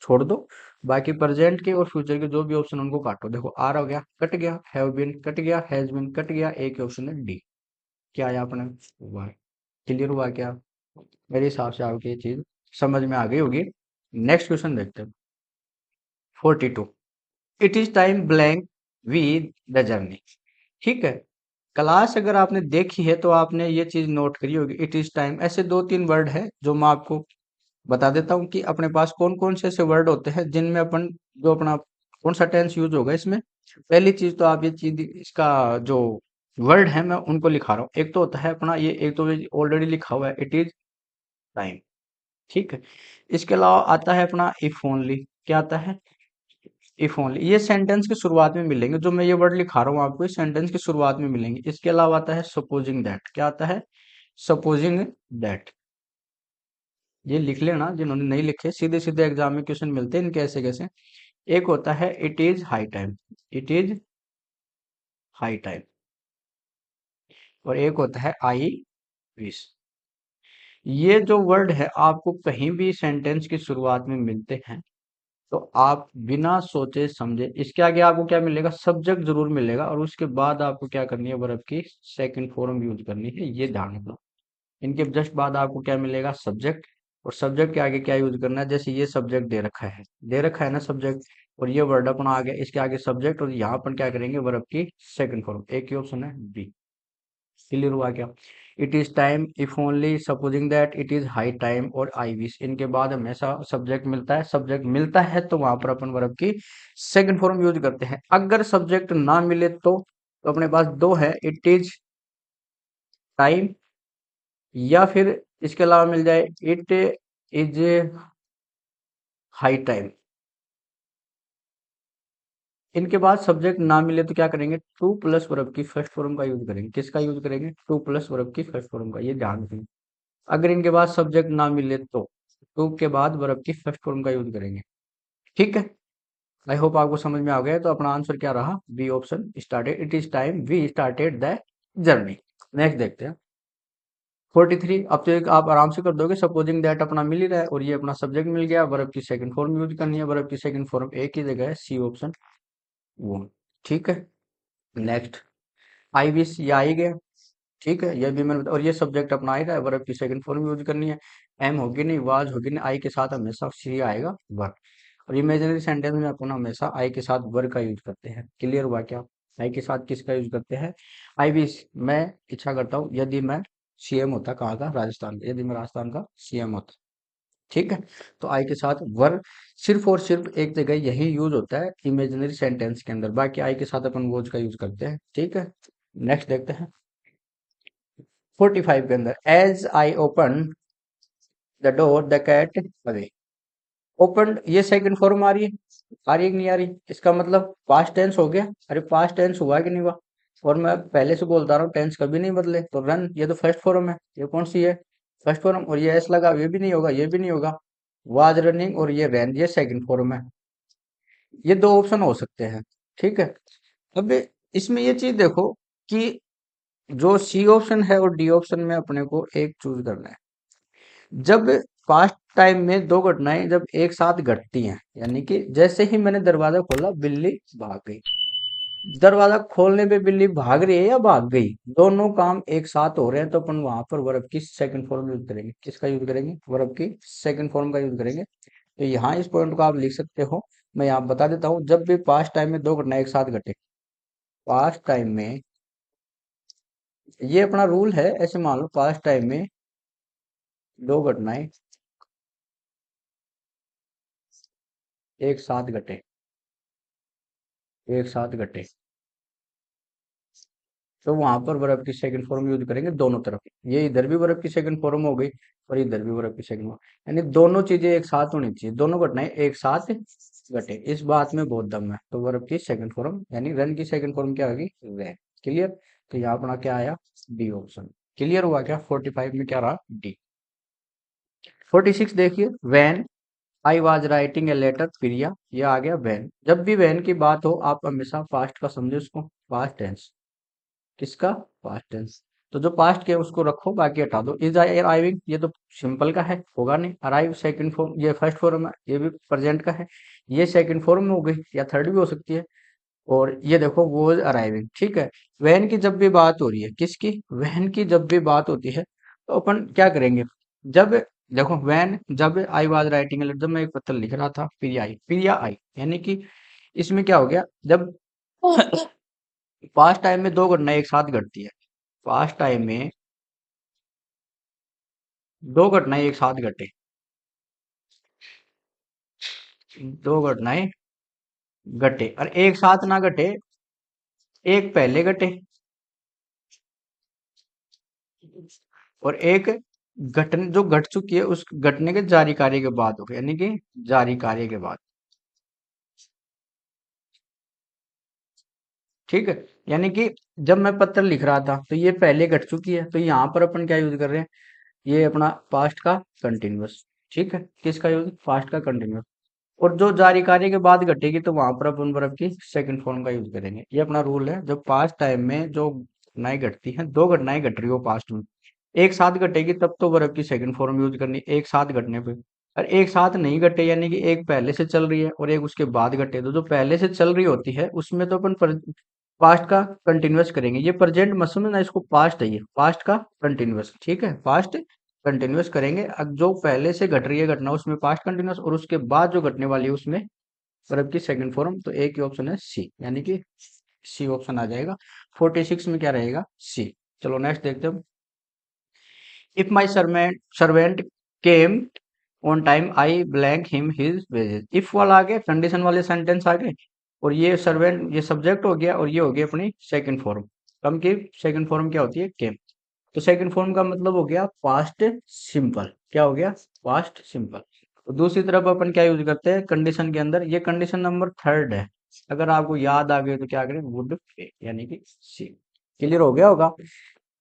Speaker 1: छोड़ दो, बाकी प्रेजेंट के और फ्यूचर के जो भी ऑप्शन उनको काटो। देखो आर हो गया, कट गया, हैव बीन कट गया, हैज बीन कट गया, एक ही ऑप्शन है डी। क्या आया अपने, हुआ, क्लियर हुआ क्या, मेरे हिसाब से आपकी ये चीज समझ में आ गई होगी। नेक्स्ट क्वेश्चन देखते हैं। 42, it is time blank with the journey. ठीक है, क्लास अगर आपने देखी है तो आपने ये चीज नोट करी होगी, इट इज टाइम, ऐसे दो तीन वर्ड है जो मैं आपको बता देता हूँ कि अपने पास कौन कौन से ऐसे वर्ड होते हैं जिनमें अपन, जो अपना कौन सा टेंस यूज होगा इसमें। पहली चीज तो आप ये चीज, इसका जो वर्ड है मैं उनको लिखा रहा हूँ। एक तो होता है अपना ये, एक तो ऑलरेडी लिखा हुआ है, इट इज टाइम। ठीक है, इसके अलावा आता है अपना इफ ओनली। क्या आता है, इफ ओनली, ये सेंटेंस की शुरुआत में मिलेंगे, जो मैं ये वर्ड लिखा रहा हूँ आपको, इस सेंटेंस की शुरुआत में मिलेंगे। इसके अलावा आता है सपोजिंग दैट। क्या आता है, सपोजिंग दैट। ये लिख लेना, जिन्होंने नहीं लिखे, सीधे सीधे एग्जाम में क्वेश्चन मिलते हैं इनके ऐसे कैसे। एक होता है it is high time, it is high time, और एक होता है आई विश। ये जो वर्ड है आपको कहीं भी सेंटेंस की शुरुआत में मिलते हैं तो आप बिना सोचे समझे इसके आगे आपको क्या मिलेगा, सब्जेक्ट जरूर मिलेगा, और उसके बाद आपको क्या करनी है, वर्ब की सेकंड फॉर्म यूज करनी है, ये ध्यान रखना। इनके जस्ट बाद आपको क्या मिलेगा, सब्जेक्ट, और सब्जेक्ट के आगे क्या यूज करना है, जैसे ये सब्जेक्ट दे रखा है ना सब्जेक्ट, और ये वर्ड अपना आ गया, इसके आगे सब्जेक्ट, और यहाँ पर क्या करेंगे, वर्ब की सेकंड फॉर्म, एक ही ऑप्शन है बी। क्लियर हुआ क्या, it is time, if only, supposing that, it is high time और आई विश, इनके बाद हमेशा सब्जेक्ट मिलता है। सब्जेक्ट मिलता है तो वहां पर अपन वर्ब की सेकंड फॉर्म यूज करते हैं। अगर सब्जेक्ट ना मिले तो अपने पास दो है, इट इज टाइम, या फिर इसके अलावा मिल जाए इट इज हाई टाइम। इनके बाद सब्जेक्ट ना मिले तो क्या करेंगे, टू प्लस वर्ब की फर्स्ट फॉर्म का यूज करेंगे। किसका यूज करेंगे, टू प्लस वर्ब की फर्स्ट फॉर्म का, ये ध्यान रखेंगे। अगर इनके बाद सब्जेक्ट ना मिले तो टू के बाद वर्ब की फर्स्ट फॉर्म का यूज करेंगे। ठीक है, आई होप आपको समझ में आ गया। तो अपना आंसर क्या रहा, B option, started, it is time we started the journey. Next देखते हैं। 43, अब तो एक आप आराम से कर दोगे, सपोजिंग दैट अपना मिल ही रहा है, और ये अपना सब्जेक्ट मिल गया, वर्ब की सेकंड फॉर्म यूज करनी है, वर्ब की सेकंड फॉर्म एक ही जगह है, सी ऑप्शन वो। ठीक है, नेक्स्ट, आई विश, ये आ ही गया। ठीक है, ये भी मैंने और ये सब्जेक्ट अपना आएगा, वर्ब की सेकंड फॉर्म यूज करनी है, एम होगी नहीं, वाज होगी नहीं, आई के साथ हमेशा सी आएगा, वर्ब। और इमेजिनरी सेंटेंस में अपन हमेशा आई के साथ वर्ब का यूज करते हैं। क्लियर हुआ क्या, आई के साथ किसका यूज करते हैं, आई विश, मैं इच्छा करता हूँ, यदि मैं सीएम होता कहाँ का, राजस्थान का, यदि मैं राजस्थान का सीएम होता। ठीक है। तो आई के साथ वर सिर्फ और सिर्फ एक जगह यही यूज होता है इमेजिनरी सेंटेंस के अंदर, बाकी आई के साथ अपन वॉज का यूज करते हैं। ठीक है। नेक्स्ट देखते हैं 45 के अंदर, as I open the door the cat away. Open ये सेकंड फॉर्म आ रही है कि नहीं आ रही? इसका मतलब पास्ट टेंस हो गया। अरे पास्ट टेंस हुआ कि नहीं हुआ? और मैं पहले से बोलता रहा हूँ टेंस कभी नहीं बदले। तो रन ये तो फर्स्ट फॉर्म है, ये कौन सी है? First form. और ये एस लगा, ये भी नहीं होगा, ये भी नहीं होगा। वाज रनिंग और ये रैन, ये सेकंड फॉर्म है। ये दो ऑप्शन हो सकते हैं। ठीक है। अब इसमें ये चीज देखो कि जो सी ऑप्शन है और डी ऑप्शन में अपने को एक चूज करना है। जब पास्ट टाइम में दो घटनाएं जब एक साथ घटती हैं, यानी कि जैसे ही मैंने दरवाजा खोला बिल्ली भाग गई। दरवाजा खोलने पे बिल्ली भाग रही है या भाग गई, दोनों काम एक साथ हो रहे हैं, तो अपन वहां पर वर्ब की सेकंड फॉर्म यूज करेंगे। किसका यूज करेंगे? वर्ब की सेकंड फॉर्म का यूज करेंगे। तो यहाँ इस पॉइंट को आप लिख सकते हो। मैं यहाँ बता देता हूँ, जब भी पास्ट टाइम में दो घटनाएं एक साथ घटे, पास्ट टाइम में ये अपना रूल है, ऐसे मान लो पास्ट टाइम में दो घटनाएं एक साथ घटे, एक साथ घटे, तो वहां पर वर्ब की सेकंड फॉर्म यूज करेंगे दोनों तरफ। ये इधर भी वर्ब की सेकंड फॉर्म हो गई और इधर भी वर्ब की सेकंड फॉर्म, यानी दोनों चीजें एक साथ होनी चाहिए, दोनों घटनाएं एक साथ घटे, इस बात में बहुत दम है। तो वर्ब की सेकंड फॉर्म यानी रन की सेकंड फॉर्म क्या होगी? वे। क्लियर? तो यहाँ अपना क्या आया? D option. क्लियर हुआ क्या? 45 में क्या रहा? डी। 46 देखिए, when I was writing a letter Priya, ये आ गया वैन। जब भी वैन की बात हो आप हमेशा पास्ट का समझे उसको, पास्ट टेंस। किसका? Past tense. तो जो पास्ट के उसको रखो, बाकी हटा दो। इज अराइविंग ये तो सिंपल का है, होगा नहीं। अराइव सेकंड फॉर्म, ये फर्स्ट फॉर्म है, ये भी प्रेजेंट का है, ये सेकंड फॉर्म में हो गई, या थर्ड भी हो सकती है। और ये देखो वो अराइविंग। ठीक है। वहन की जब भी बात हो रही है, किसकी? वहन की जब भी बात होती है, तो अपन क्या करेंगे? जब देखो वैन, जब आई वाज राइटिंग, जब मैं एक पत्र लिख रहा था, प्रिया आई, यानी कि इसमें क्या हो गया? जब पास्ट टाइम में दो घटनाएं एक साथ घटती है, पास्ट टाइम में दो घटनाएं एक साथ घटे, दो घटनाएं घटे और एक साथ ना घटे, एक पहले घटे और एक घटन जो घट चुकी है उस घटने के जारी कार्य के बाद हो गया, यानी कि जारी कार्य के बाद। ठीक है। यानी कि जब मैं पत्र लिख रहा था तो ये पहले घट चुकी है, तो यहाँ पर अपन क्या यूज कर रहे हैं? ये अपना पास्ट का कंटिन्यूअस। ठीक है। किसका यूज? पास्ट का कंटिन्यूअस। और जो जारी कार्य के बाद घटेगी तो वहां पर अपन वर्ब की सेकंड फॉर्म का यूज करेंगे। ये अपना रूल है। जब पास्ट टाइम में जो घटनाएं घटती हैं, दो घटनाएं घट रही हो पास्ट में, एक साथ घटेगी तब तो वर्ब की सेकंड फॉर्म यूज करनी, एक साथ घटने पे। और एक साथ नहीं घटे, यानी कि एक पहले से चल रही है और एक उसके बाद घटे, तो जो पहले से चल रही होती है उसमें तो अपन पास्ट का कंटिन्यूअस करेंगे। ये प्रेजेंट मत समझना इसको, पास्ट है, ये पास्ट का कंटिन्यूअस। ठीक है। पास्ट कंटिन्यूअस करेंगे। अब जो पहले से घट रही है घटना उसमें पास्ट कंटिन्यूअस, और उसके बाद जो घटने वाली है उसमें वर्ब की सेकंड फॉर्म। तो एक ही ऑप्शन है सी, यानी कि सी ऑप्शन आ जाएगा। 46 में क्या रहेगा? सी। चलो नेक्स्ट देखते हैं। If my servant came on time I blank him his wages. If वाला आ गया, कंडीशन वाले सेंटेंस आ गए, और ये सर्वेंट ये सब्जेक्ट हो गया, और ये हो गया अपनी सेकंड फॉर्म। कम की सेकंड फॉर्म क्या होती है? केम। तो सेकंड फॉर्म का मतलब हो गया पास्ट सिंपल। क्या हो गया? Past simple. तो दूसरी तरफ अपन क्या यूज करते हैं कंडीशन के अंदर? ये कंडीशन नंबर थर्ड है। अगर आपको याद आ गई तो क्या करें? वुड पे, यानी कि सी। क्लियर हो गया होगा?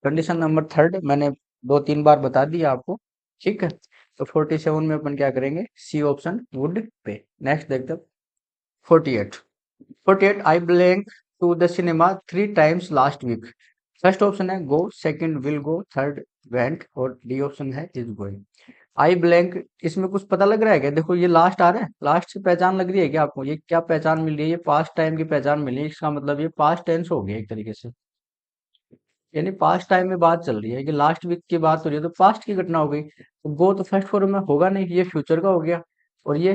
Speaker 1: कंडीशन नंबर थर्ड मैंने दो तीन बार बता दिया आपको। ठीक है। तो 47 में अपन क्या करेंगे? C option, would pay. Next देखते हैं 48। 48, I blank to the cinema 3 times last week. First option है go, second will go, third went, और डी ऑप्शन है इज गोइंग। आई ब्लैंक, इसमें कुछ पता लग रहा है क्या? देखो ये लास्ट आ रहा है, लास्ट से पहचान लग रही है क्या आपको? ये क्या पहचान मिल रही है? ये पास्ट टाइम की पहचान मिली है। इसका मतलब ये पास्ट टेंस हो गया एक तरीके से, यानी पास्ट टाइम में बात चल रही है कि लास्ट वीक की बात हो रही है, तो पास्ट की घटना हो गई। तो गो तो फर्स्ट फॉर्म में होगा नहीं, ये फ्यूचर का हो गया, और ये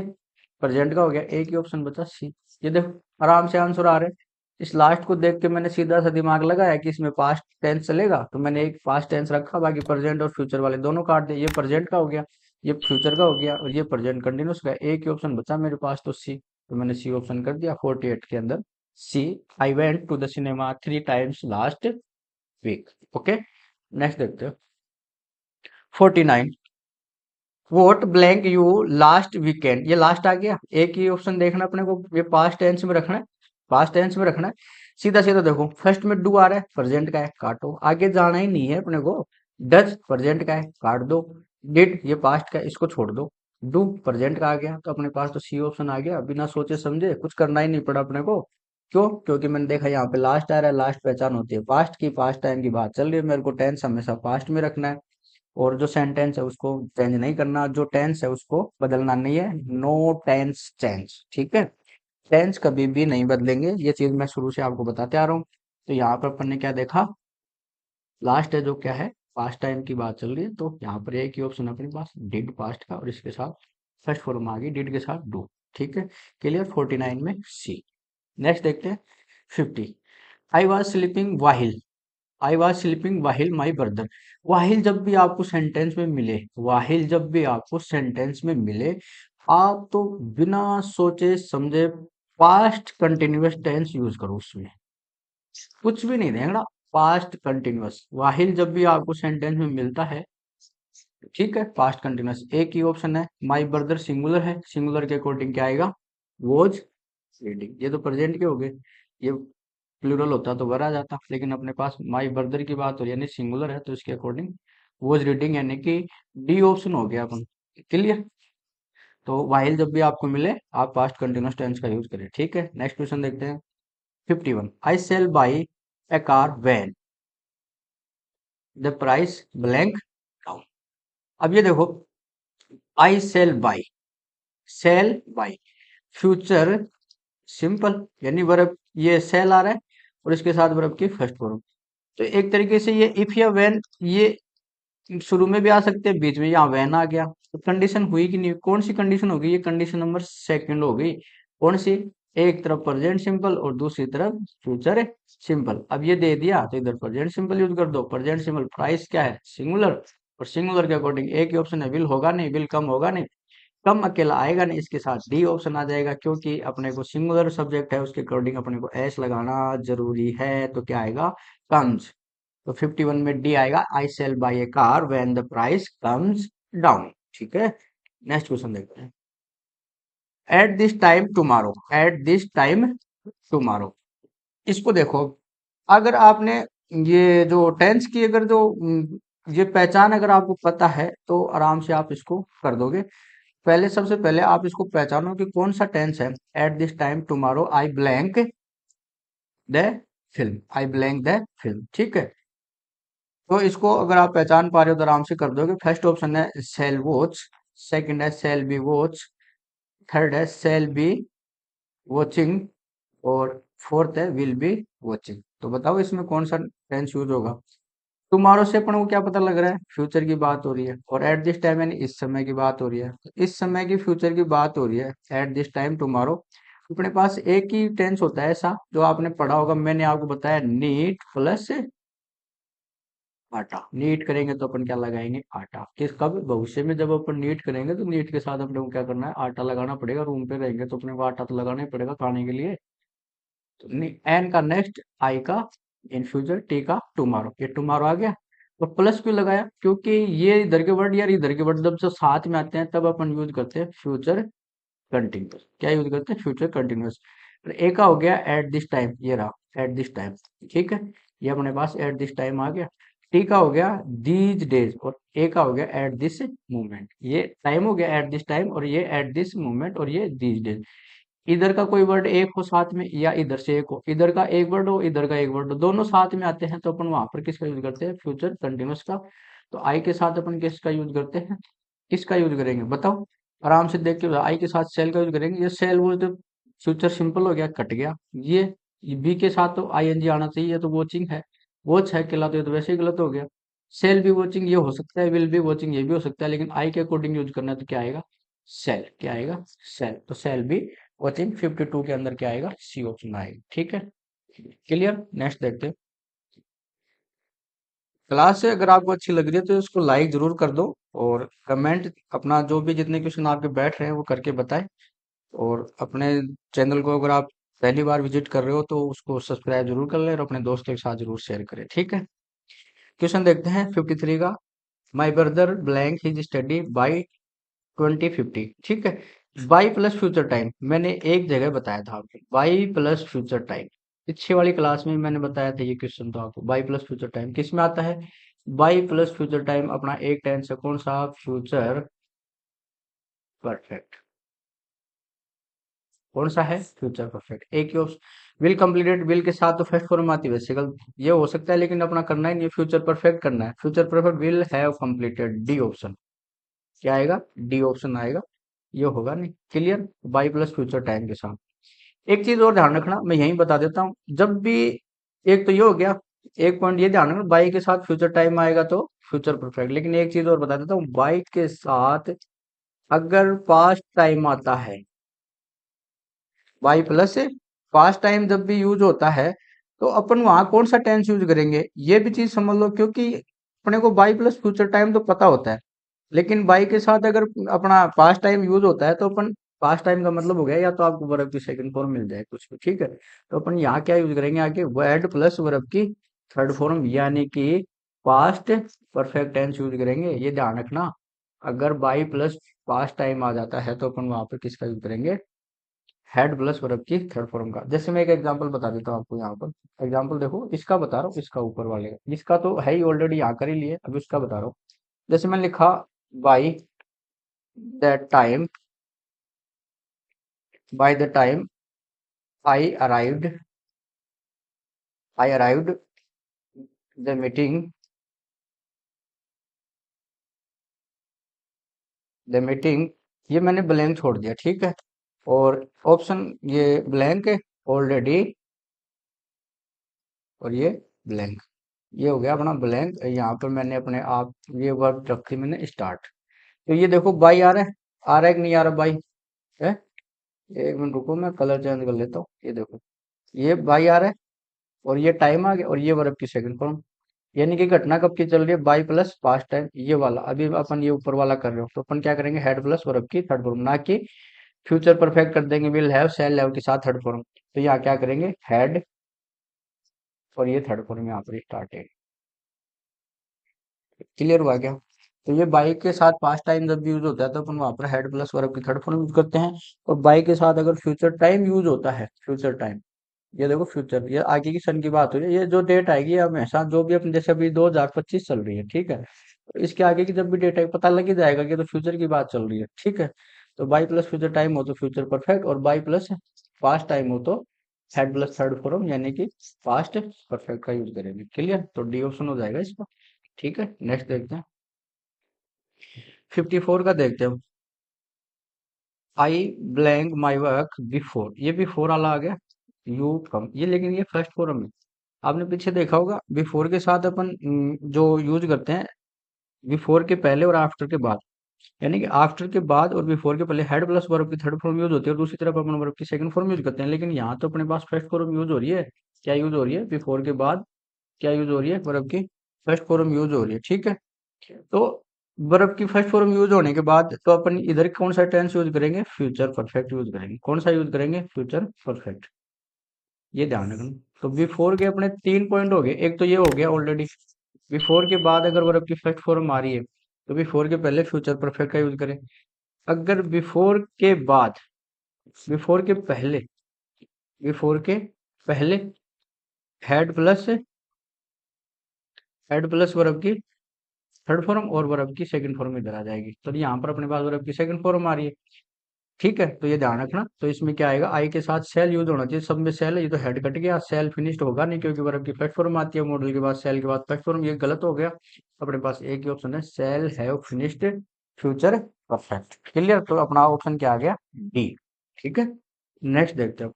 Speaker 1: प्रेजेंट का हो गया। एक ही ऑप्शन बचा सी। ये देखो आराम से आंसर आ रहे हैं। इस लास्ट को देख के मैंने सीधा सा दिमाग लगाया कि इसमें पास्ट टेंस चलेगा, तो मैंने एक पास्ट टेंस रखा, बाकी प्रेजेंट और फ्यूचर वाले दोनों काट दिए। ये प्रेजेंट का हो गया, ये फ्यूचर का हो गया, और ये प्रेजेंट कंटिन्यूस का। एक ही ऑप्शन बचा मेरे पास, तो सी, तो मैंने सी ऑप्शन कर दिया 48 के अंदर C. I went to the cinema 3 times last week. Okay, next देखते हैं 49। What blank you last weekend, ये लास्ट आ गया। एक ही ऑप्शन देखना अपने को, ये पास्ट टेंस में रखना है, पास्ट टेंस में रखना है। सीधा सीधा देखो, फर्स्ट में डू आ रहा है, प्रेजेंट का है, काटो, आगे जाना ही नहीं है अपने को। डज प्रेजेंट का है, काट दो। डिड ये पास्ट का है, इसको छोड़ दो। डू प्रेजेंट का आ गया, तो अपने पास तो सी ऑप्शन आ गया, बिना सोचे समझे, कुछ करना ही नहीं पड़ा अपने को। क्यों? क्योंकि मैंने देखा यहाँ पे लास्ट आ रहा है, लास्ट पहचान होती है पास्ट की, पास्ट टाइम की बात चल रही है, मेरे को टेंस हमेशा पास्ट में रखना है। और जो सेंटेंस है उसको चेंज नहीं करना, जो टेंस है उसको बदलना नहीं है। नो टेंस चेंज, ठीक है। टेंस कभी भी नहीं बदलेंगे, ये चीज मैं शुरू से आपको बताते आ रहा हूँ। तो यहाँ पर अपन ने क्या देखा, लास्ट है जो क्या है, पास्ट टाइम की बात चल रही है, तो यहाँ पर एक ही ऑप्शन है अपने पास, डिड पास्ट का, और इसके साथ फर्स्ट फॉर्म आ गई डिड के साथ डू। ठीक है, क्लियर। 49 में सी। नेक्स्ट देखते हैं 50। I was sleeping while, I was sleeping while my brother. While जब भी आपको सेंटेंस में मिले, वाहिल जब भी आपको सेंटेंस में मिले, आप तो बिना सोचे समझे पास्ट कंटिन्यूअस टेंस यूज करो उसमें, कुछ भी नहीं देखना। पास्ट कंटिन्यूअस वाहिल जब भी आपको सेंटेंस में मिलता है, ठीक है, पास्ट कंटिन्यूअस। एक ही ऑप्शन है, माई ब्रदर सिंगुलर है, सिंगुलर के अकॉर्डिंग क्या आएगा, वॉज रीडिंग। ये तो प्रेजेंट के हो गए, ये प्लूरल होता तो वर आ जाता, लेकिन अपने पास माई ब्रदर की बात हो रही है, यानी सिंगुलर है, तो इसके अकॉर्डिंग वॉज रीडिंग, यानी कि डी ऑप्शन हो गया अपन। क्लियर। तो वाइल जब भी आपको मिले, आप पास्ट कंटिन्यूअस टेंस का यूज करें, ठीक है। नेक्स्ट क्वेश्चन देखते हैं 51। I shall buy a car when the price blank down. अब ये देखो, I shall buy, shall buy, future simple, यानी वर्ब, ये सेल आ रहा है और इसके साथ वर्ब की फर्स्ट फॉर्म। तो एक तरीके से ये इफ या व्हेन, ये शुरू में भी आ सकते हैं, बीच में यहाँ वैन आ गया, तो कंडीशन हुई कि नहीं हुई? कौन सी कंडीशन होगी? ये कंडीशन नंबर सेकंड हो गई। कौन सी? एक तरफ प्रेजेंट सिंपल और दूसरी तरफ फ्यूचर सिंपल। अब ये दे दिया तो इधर प्रेजेंट सिंपल यूज कर दो। प्रेजेंट सिंपल प्राइस क्या है, सिंगुलर, और सिंगुलर के अकॉर्डिंग एक ही ऑप्शन है, विल होगा नहीं, विल कम होगा नहीं, कम अकेला आएगा नहीं, इसके साथ डी ऑप्शन आ जाएगा, क्योंकि अपने को सिंगुलर सब्जेक्ट है, उसके अकॉर्डिंग अपने को एस लगाना जरूरी है, तो क्या आएगा, कम्स। तो 51 में डी आएगा, I shall buy a car when the price comes down. ठीक है, नेक्स्ट क्वेश्चन देखते हैं। At this time tomorrow, at this time tomorrow, इसको देखो, अगर आपने ये जो टेंस की अगर जो ये पहचान अगर आपको पता है, तो आराम से आप इसको कर दोगे। पहले सबसे पहले आप इसको पहचानो कि कौन सा टेंस है। Eight this time tomorrow I blank the film, I blank the film, ठीक है। तो इसको अगर आप पहचान पा रहे हो तो आराम से कर दोगे। फर्स्ट ऑप्शन है सेल वॉच, सेकंड है सेल बी वॉच, थर्ड है सेल बी वॉचिंग, और फोर्थ है विल बी वॉचिंग। तो बताओ इसमें कौन सा टेंस यूज होगा। टुमारो से अपन को क्या पता लग रहा है, फ्यूचर की बात हो रही है, और एट दिस टाइम यानी इस समय की बात हो रही है, तो इस समय की फ्यूचर की बात हो रही है, एट दिस टाइम टुमारो। अपने पास एक ही टेंस होता है ऐसा, जो आपने पढ़ा होगा, मैंने आपको बताया, नीट प्लस आटा। नीट करेंगे तो अपन क्या लगाएंगे, आटा। किस कब, भविष्य में जब अपन नीट करेंगे, तो नीट के साथ अपने को क्या करना है, आटा लगाना पड़ेगा। रूम पे रहेंगे तो अपने को आटा तो लगाना ही पड़ेगा खाने के लिए। तो एन का नेक्स्ट, आई का इन फ्यूचर, टी का टुमारो, ये टुमारो आ गया। और प्लस क्यों लगाया, क्योंकि ये इधर के वर्ड यार इधर के वर्ड जब से साथ में आते हैं, तब अपन यूज करते हैं फ्यूचर कंटिन्यूअस। क्या यूज करते हैं, फ्यूचर कंटिन्यूअस। ए का हो गया एट दिस टाइम, ये रहा एट दिस टाइम, ठीक है, ये अपने पास एट दिस टाइम आ गया। टी का हो गया दीज डेज, और ए का हो गया एट दिस मोमेंट। ये टाइम हो गया एट दिस टाइम, और ये एट दिस मोमेंट, और ये दीज डेज। इधर का कोई वर्ड एक हो साथ में, या इधर से एक हो, इधर का एक वर्ड हो, इधर का एक वर्ड हो, दोनों साथ में आते हैं, तो अपन वहां पर किसका यूज करते हैं, फ्यूचर कंटिन्यूअस का। तो आई के साथ अपन किसका यूज करते हैं, किसका यूज करेंगे बताओ, आराम से देख के। आई के साथ सेल का यूज करेंगे, ये सेल बोल तो फ्यूचर सिंपल हो गया, कट गया। ये बी के साथ तो आई एन जी आना चाहिए, ये तो वॉचिंग है, वॉच है कहला, तो ये तो वैसे ही गलत हो गया। सेल भी वॉचिंग ये हो सकता है, विल भी वॉचिंग ये भी हो सकता है, लेकिन आई के अकॉर्डिंग यूज करना है, तो क्या आएगा, सेल, क्या आएगा, सेल। तो सेल भी वॉचिंग 52 के अंदर क्या आएगा, सी ऑप्शन आएगा, ठीक है। क्लियर। नेक्स्ट देखते हैं। क्लास से अगर आपको अच्छी लग रही है तो इसको लाइक जरूर कर दो, और कमेंट अपना जो भी जितने क्वेश्चन आपके बैठ रहे हैं वो करके बताएं। और अपने चैनल को अगर आप पहली बार विजिट कर रहे हो तो उसको सब्सक्राइब जरूर कर लें और अपने दोस्तों के साथ जरूर शेयर करें, ठीक है। क्वेश्चन देखते हैं 53 का। My brother blank his study by 2050, ठीक है। बाई प्लस फ्यूचर टाइम मैंने एक जगह बताया था आपको, बाई प्लस फ्यूचर टाइम पीछे वाली क्लास में मैंने बताया था ये क्वेश्चन, तो आपको बाई प्लस फ्यूचर टाइम किस में आता है। बाई प्लस फ्यूचर टाइम अपना एक टेंस है, कौन सा, फ्यूचर परफेक्ट। कौन सा है, फ्यूचर परफेक्ट। एक ही ऑप्शन विल कंप्लीटेड, विल के साथ तो फर्स्ट फॉर्म आती है वैसे कल, ये हो सकता है लेकिन अपना करना ही नहीं है, फ्यूचर परफेक्ट करना है। Future perfect will have completed, D option. क्या आएगा, डी ऑप्शन आएगा। ये होगा नहीं, clear. By plus future time के साथ एक चीज और ध्यान रखना, मैं यही बता देता हूँ जब भी, एक तो ये हो गया, एक पॉइंट ये ध्यान रखना, बाई के साथ फ्यूचर टाइम आएगा तो फ्यूचर परफेक्ट। लेकिन एक चीज और बता देता हूँ, बाई के साथ अगर पास्ट टाइम आता है, बाई प्लस पास्ट टाइम जब भी यूज होता है तो अपन वहां कौन सा टेंस यूज करेंगे, ये भी चीज समझ लो। क्योंकि अपने को बाई प्लस फ्यूचर टाइम तो पता होता है, लेकिन बाई के साथ अगर अपना पास्ट टाइम यूज होता है तो अपन, पास्ट टाइम का मतलब हो गया या तो आपको वर्ब की सेकंड फॉर्म मिल जाए कुछ भी, ठीक है। तो अपन यहाँ क्या यूज करेंगे आगे, वर्ड प्लस वर्ब की थर्ड फॉर्म, यानी कि पास्ट परफेक्ट टेंस यूज करेंगे, ये ध्यान रखना। अगर बाई प्लस पास्ट टाइम आ जाता है तो अपन वहां पर किसका यूज करेंगे, हेड प्लस वर्ब की थर्ड फॉर्म का। जैसे मैं एक एग्जांपल बता देता हूँ आपको यहाँ पर। एग्जांपल देखो, इसका बता रहा हूँ, इसका ऊपर वाले का, इसका तो है ही ऑलरेडी यहाँ कर ही लिए, अब इसका बता रहा हूँ। जैसे मैंने लिखा by that time, by the time I arrived, I arrived the meeting, the meeting, ये मैंने ब्लैंक छोड़ दिया, ठीक है। और ऑप्शन ये ब्लैंक है ऑलरेडी, और ये ब्लैंक, ये हो गया अपना ब्लैंक। यहाँ पर मैंने अपने आप ये वर्ड रखी मैंने स्टार्ट। तो ये देखो बाई आ रहा है कि नहीं आ रहा बाई है। एक मिनट रुको, मैं कलर चेंज कर लेता हूँ। ये देखो, ये बाई आ रहा है और ये टाइम आ गया और ये वर्ब की सेकंड फॉर्म, यानी कि घटना कब की चल रही है, बाई प्लस पास्ट टाइम, ये वाला। अभी अपन ये ऊपर वाला कर रहे हो तो अपन क्या करेंगे, हेड प्लस वर्ब की थर्ड फॉर्म, ना कि फ्यूचर परफेक्ट कर देंगे विल हैव शैल हैव के साथ थर्ड फॉर्म। तो यहाँ क्या करेंगे, हेड और ये थर्ड फॉर्म यहाँ पर स्टार्टेड। क्लियर हुआ क्या। तो ये बाई के साथ पास्ट टाइम जब भी यूज होता है तो अपन वहां पर हेड प्लस वर्ब की थर्ड फॉर्म यूज करते हैं। और बाई के साथ अगर फ्यूचर टाइम यूज होता है, फ्यूचर टाइम, ये देखो फ्यूचर, ये आगे की सन की बात हो रही है, ये जो डेट आएगी ये हमेशा जो भी अपने, जैसे अभी 2025 चल रही है, ठीक है। तो इसके आगे की जब भी डेट आएगी पता लग ही जाएगा कि तो फ्यूचर की बात चल रही है, ठीक है। तो बाई प्लस फ्यूचर टाइम हो तो फ्यूचर परफेक्ट, और बाई प्लस पास्ट टाइम हो तो हेड प्लस थर्ड फॉर्म, यानी कि पास्ट परफेक्ट का यूज करेंगे। क्लियर, तो डी ऑप्शन हो जाएगा इसका, ठीक है। नेक्स्ट देखते हैं 54 का देखते हैं। आई ब्लैंक माई वर्क बिफोर, ये बिफोर वाला आ गया, यू कम ये, लेकिन ये फर्स्ट फॉर्म है। आपने पीछे देखा होगा बिफोर के साथ अपन जो यूज करते हैं, बिफोर के पहले और आफ्टर के बाद, यानी कि आफ्टर के बाद और बिफोर के पहले हेड प्लस वर्ब की थर्ड फॉर्म यूज होती है और दूसरी तरफ अपन वर्ब की सेकंड फॉर्म यूज करते हैं। लेकिन यहाँ तो अपने पास फर्स्ट फॉर्म यूज हो रही है। क्या यूज हो रही है, बिफोर के बाद क्या यूज हो रही है, वर्ब की फर्स्ट फॉर्म यूज हो रही है, ठीक है। तो वर्ब की फर्स्ट फॉर्म यूज होने के बाद तो अपन इधर कौन सा टेंस यूज करेंगे, फ्यूचर परफेक्ट यूज करेंगे। कौन सा यूज करेंगे, फ्यूचर परफेक्ट, ये ध्यान रखना। तो बिफोर के अपने 3 पॉइंट हो गए, एक तो ये हो गया ऑलरेडी, बिफोर के बाद अगर वर्ब की फर्स्ट फॉर्म आ रही है तो बिफोर के पहले फ्यूचर परफेक्ट का यूज करें। अगर बिफोर के बाद, बिफोर के पहले, बिफोर के पहले हेड प्लस वर्ब की थर्ड फॉर्म और वर्ब की सेकंड फॉर्म इधर आ जाएगी, तो यहाँ पर अपने पास वर्ब की सेकंड फॉर्म आ रही है, ठीक है। तो ये ध्यान रखना। तो इसमें क्या आएगा, आई के साथ सेल यूज होना चाहिए, सब में सेल है, ये तो हेड कट गया, सेल फिनिश्ड होगा नहीं क्योंकि वर्ब की फर्स्ट फॉर्म आती है, मॉडल के बाद सेल के बाद फर्स्ट फॉर्म, ये गलत हो गया। अपने पास एक ही ऑप्शन है, shall have finished future perfect. Clear, तो अपना ऑप्शन क्या आ गया, डी, ठीक है। नेक्स्ट देखते हैं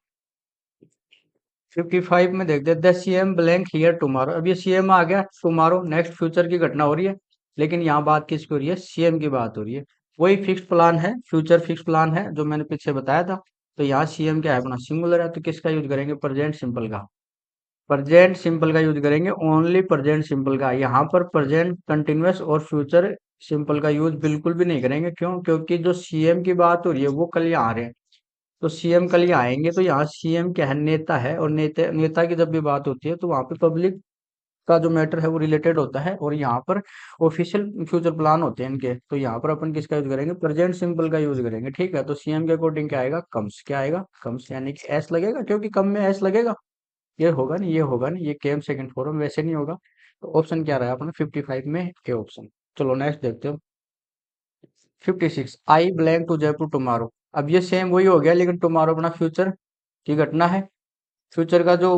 Speaker 1: 55 में देखते हैं, the CM blank here tomorrow. अब ये सीएम आ गया, टुमारो नेक्स्ट फ्यूचर की घटना हो रही है, लेकिन यहाँ बात किसकी हो रही है, सीएम की बात हो रही है। वही फिक्स प्लान है, फ्यूचर फिक्स प्लान है जो मैंने पीछे बताया था। तो यहाँ सीएम क्या है, अपना सिंगुलर है, तो किसका यूज करेंगे, प्रेजेंट सिंपल का। प्रेजेंट सिंपल का यूज करेंगे, ओनली प्रेजेंट सिंपल का। यहाँ पर प्रेजेंट कंटिन्यूअस और फ्यूचर सिंपल का यूज बिल्कुल भी नहीं करेंगे। क्यों? क्योंकि जो सीएम की बात हो रही है वो कल यहाँ आ रहे हैं। तो सीएम कल यहाँ आएंगे, तो यहाँ सीएम क्या है, नेता है, और नेता की जब भी बात होती है तो वहां पे पब्लिक का जो मैटर है वो रिलेटेड होता है, और यहाँ पर ऑफिशियल फ्यूचर प्लान होते हैं इनके। तो यहाँ पर अपन किसका यूज करेंगे? प्रेजेंट सिंपल का यूज करेंगे। ठीक है, तो सीएम के अकॉर्डिंग क्या आएगा? कम्स। क्या आएगा? कम्स, यानी कि एस लगेगा, क्योंकि कम में एस लगेगा। ये होगा नहीं, ये होगा नहीं, ये केम सेकंड फॉर्म वैसे नहीं होगा। तो ऑप्शन क्या रहा है अपना? 55 में ए ऑप्शन। चलो नेक्स्ट देखते हो। 56, I blank to Jaipur tomorrow. अब ये सेम वही हो गया, लेकिन टुमारो अपना फ्यूचर की घटना है। फ्यूचर का जो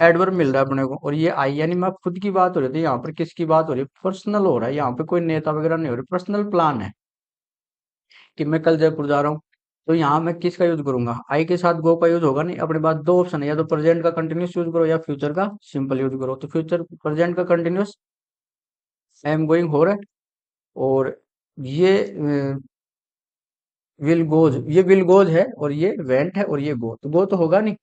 Speaker 1: एडवर्ब मिल रहा है अपने को, और ये आई यानी मैं खुद की बात हो रही थी। यहाँ पर किसकी बात हो रही है? पर्सनल हो रहा है, यहाँ पे कोई नेता वगैरह नहीं हो रही, पर्सनल प्लान है कि मैं कल जयपुर जा रहा हूँ। तो यहाँ मैं किसका यूज करूंगा? आई के साथ गो का यूज होगा नहीं। अपने पास दो ऑप्शन है, या तो प्रेजेंट का कंटिन्यूस यूज करो या फ्यूचर का सिंपल यूज करो। तो फ्यूचर प्रेजेंट का कंटिन्यूस आई एम गोइंग हो रहा है, और ये विल गोज, ये विल गोज है, और ये वेंट है, और ये गो, तो गो तो होगा नहीं,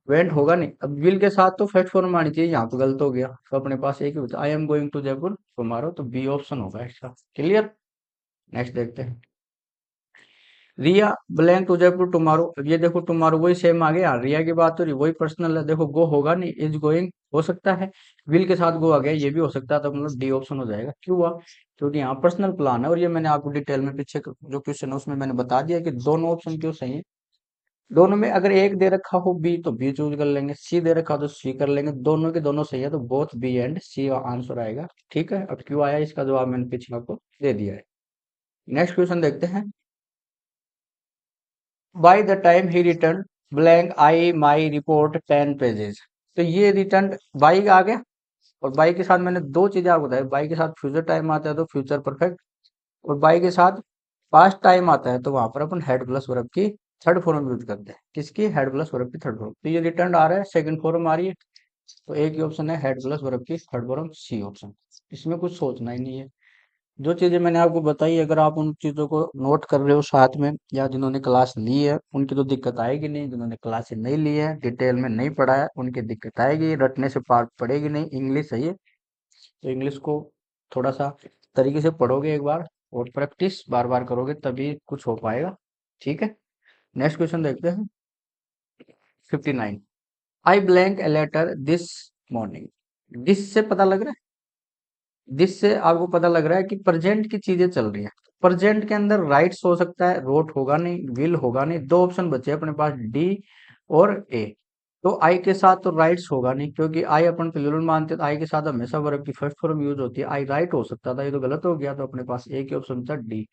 Speaker 1: वेंट होगा नहीं। अब विल के साथ तो फर्स्ट फॉर्म आनी चाहिए, यहाँ पे गलत हो गया। तो अपने पास एक ही बचा, I am going to Jaipur tomorrow, तो बी ऑप्शन होगा इसका। क्लियर? नेक्स्ट देखते हैं। Riya blank to Jaipur tomorrow. अब ये देखो टुमारो वही सेम आ गया, रिया की बात हो रही वही पर्सनल है। देखो गो होगा नहीं, इज गोइंग हो सकता है, विल के साथ गो आ गया, ये भी हो सकता है। तो मतलब डी ऑप्शन हो जाएगा। क्यों हुआ? क्योंकि यहाँ पर्सनल प्लान है, और ये मैंने आपको डिटेल में पीछे जो क्वेश्चन है उसमें मैंने बता दिया कि दोनों ऑप्शन क्यों सही है। दोनों में अगर एक दे रखा हो बी, तो बी चूज कर लेंगे, सी दे रखा हो तो सी कर लेंगे। दोनों के दोनों सही है, तो both B and C answer आएगा। ठीक है, अब क्यों आया इसका जवाब मैंने पीछे आपको दे दिया है। नेक्स्ट क्वेश्चन देखते हैं। By the time he return blank I my report 10 pages. तो ये रिटर्न बाई आ गया, और बाई के साथ मैंने दो चीजें आपको बताई। बाई के साथ फ्यूचर टाइम आता है तो फ्यूचर परफेक्ट, और बाई के साथ पास्ट टाइम आता है तो वहां पर अपन हेड प्लस वर्ब की थर्ड फॉर्म यूज करते हैं। किसकी? हेड प्लस वर्ब की थर्ड फॉर्म। तो ये रिटर्न आ रहा है, सेकंड फॉर्म आ रही है, तो एक ही ऑप्शन है हेड प्लस वर्ब की थर्ड फॉर्म, सी ऑप्शन। इसमें कुछ सोचना ही नहीं है। जो चीजें मैंने आपको बताई, अगर आप उन चीजों को नोट कर रहे हो साथ में, या जिन्होंने क्लास ली है उनकी तो दिक्कत आएगी नहीं। जिन्होंने क्लास नहीं ली है, डिटेल में नहीं पढ़ा है, उनकी दिक्कत आएगी, रटने से पार पड़ेगी नहीं। इंग्लिश है ये, तो इंग्लिश को थोड़ा सा तरीके से पढ़ोगे एक बार, और प्रैक्टिस बार बार करोगे, तभी कुछ हो पाएगा। ठीक है, नेक्स्ट क्वेश्चन देखते हैं। 59, I blank a letter this morning. This से पता लग रहा है, जिससे आपको पता लग रहा है कि प्रेजेंट की चीजें चल रही हैं। प्रेजेंट के अंदर राइट्स हो सकता है, रोट होगा नहीं, विल होगा नहीं। दो ऑप्शन बचे अपने पास, डी और ए। तो आई के साथ तो राइट्स होगा नहीं, क्योंकि आई अपन प्लूरल मानते हैं, तो आई के साथ हमेशा वर्ब की फर्स्ट फॉर्म यूज होती है। आई राइट हो सकता था, ये तो गलत हो गया, तो अपने पास एक ही ऑप्शन था, डी।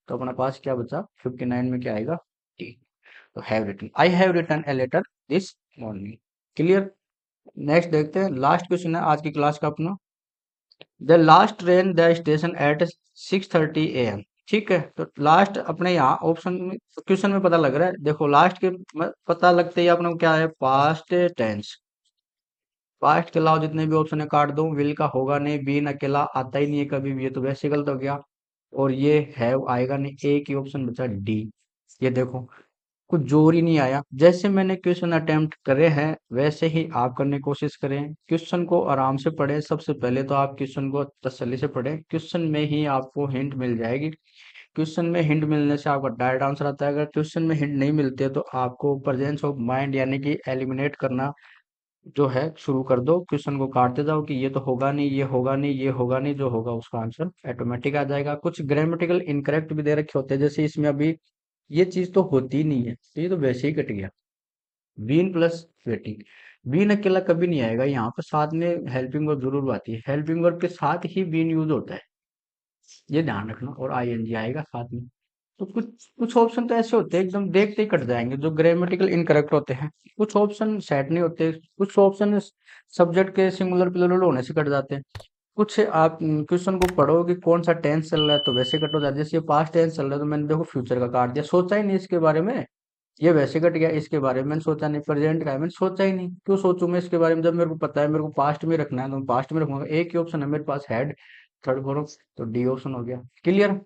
Speaker 1: तो अपने पास क्या बचा? 59 में क्या आएगा? डी। तो have written, I have written a letter this morning. Clear? Next देखते हैं, लास्ट क्वेश्चन है आज की क्लास का अपना। The last train the station at 6:30 AM। ठीक है, तो लास्ट अपने यहाँ ऑप्शन में क्वेश्चन में पता लग रहा है। देखो लास्ट के पता लगते ही अपने को क्या है? Past tense. पास्ट के अलावा जितने भी ऑप्शन है काट दो, विल का होगा नहीं, बीन अकेला आता ही नहीं है कभी भी, ये तो वैसे गलत हो गया, और ये हैव आएगा नहीं। एक ही ऑप्शन बचा, डी। ये देखो कुछ जोर ही नहीं आया। जैसे मैंने क्वेश्चन अटेम्प्ट करे हैं वैसे ही आप करने की कोशिश करें। क्वेश्चन को आराम से पढ़ें। सबसे पहले तो आप क्वेश्चन को तसल्ली से पढ़ें, क्वेश्चन में ही आपको हिंट मिल जाएगी। क्वेश्चन में हिंट मिलने से आपका डायरेक्ट आंसर आता है। अगर क्वेश्चन में हिंट नहीं मिलते तो आपको प्रेजेंस ऑफ माइंड यानी कि एलिमिनेट करना जो है शुरू कर दो। क्वेश्चन को काटते जाओ कि ये तो होगा नहीं, ये होगा नहीं, ये होगा नहीं, जो होगा उसका आंसर ऑटोमेटिक आ जाएगा। कुछ ग्रामेटिकल इनकरेक्ट भी दे रखे होते हैं, जैसे इसमें अभी ये चीज तो होती ही नहीं है, तो ये तो वैसे ही कट गया। बीन प्लस वेटिंग, बीन अकेला कभी नहीं आएगा, यहाँ पर साथ में हेल्पिंग वर्ब जरूर आती है। हेल्पिंग वर्ब के साथ ही बीन यूज होता है, ये ध्यान रखना, और आईएनजी आएगा साथ में। तो कुछ कुछ ऑप्शन तो ऐसे होते हैं एकदम देखते ही कट जाएंगे, जो ग्रामेटिकल इनकरेक्ट होते हैं। कुछ ऑप्शन सेट नहीं होते, कुछ ऑप्शन सब्जेक्ट के सिंगुलर प्लूरल होने से कट जाते हैं। कुछ आप क्वेश्चन को पढ़ो कि कौन सा टेंस चल रहा है तो वैसे कट हो जाता है। जैसे ये पास्ट टेंस चल रहा है तो मैंने देखो फ्यूचर का काट दिया, सोचा ही नहीं इसके बारे में, ये वैसे कट गया। इसके बारे में मैंने सोचा नहीं, प्रेजेंट का है मैंने सोचा ही नहीं, क्यों सोचूं मैं इसके बारे में जब मेरे को पता है मेरे को पास्ट में रखना है, तो मैं पास्ट में रखूंगा। एक ही ऑप्शन है मेरे पास, हेड थर्ड फॉर्म, तो डी ऑप्शन हो गया। क्लियर?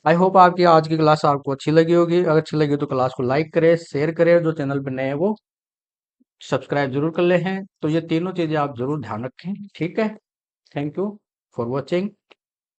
Speaker 1: आई होप आपकी आज की क्लास आपको अच्छी लगी होगी। अगर अच्छी लगी तो क्लास को लाइक करें, शेयर करें, जो चैनल पर नए हैं वो सब्सक्राइब जरूर कर ले हैं। तो ये तीनों चीजें आप जरूर ध्यान रखें। ठीक है। Thank you for watching.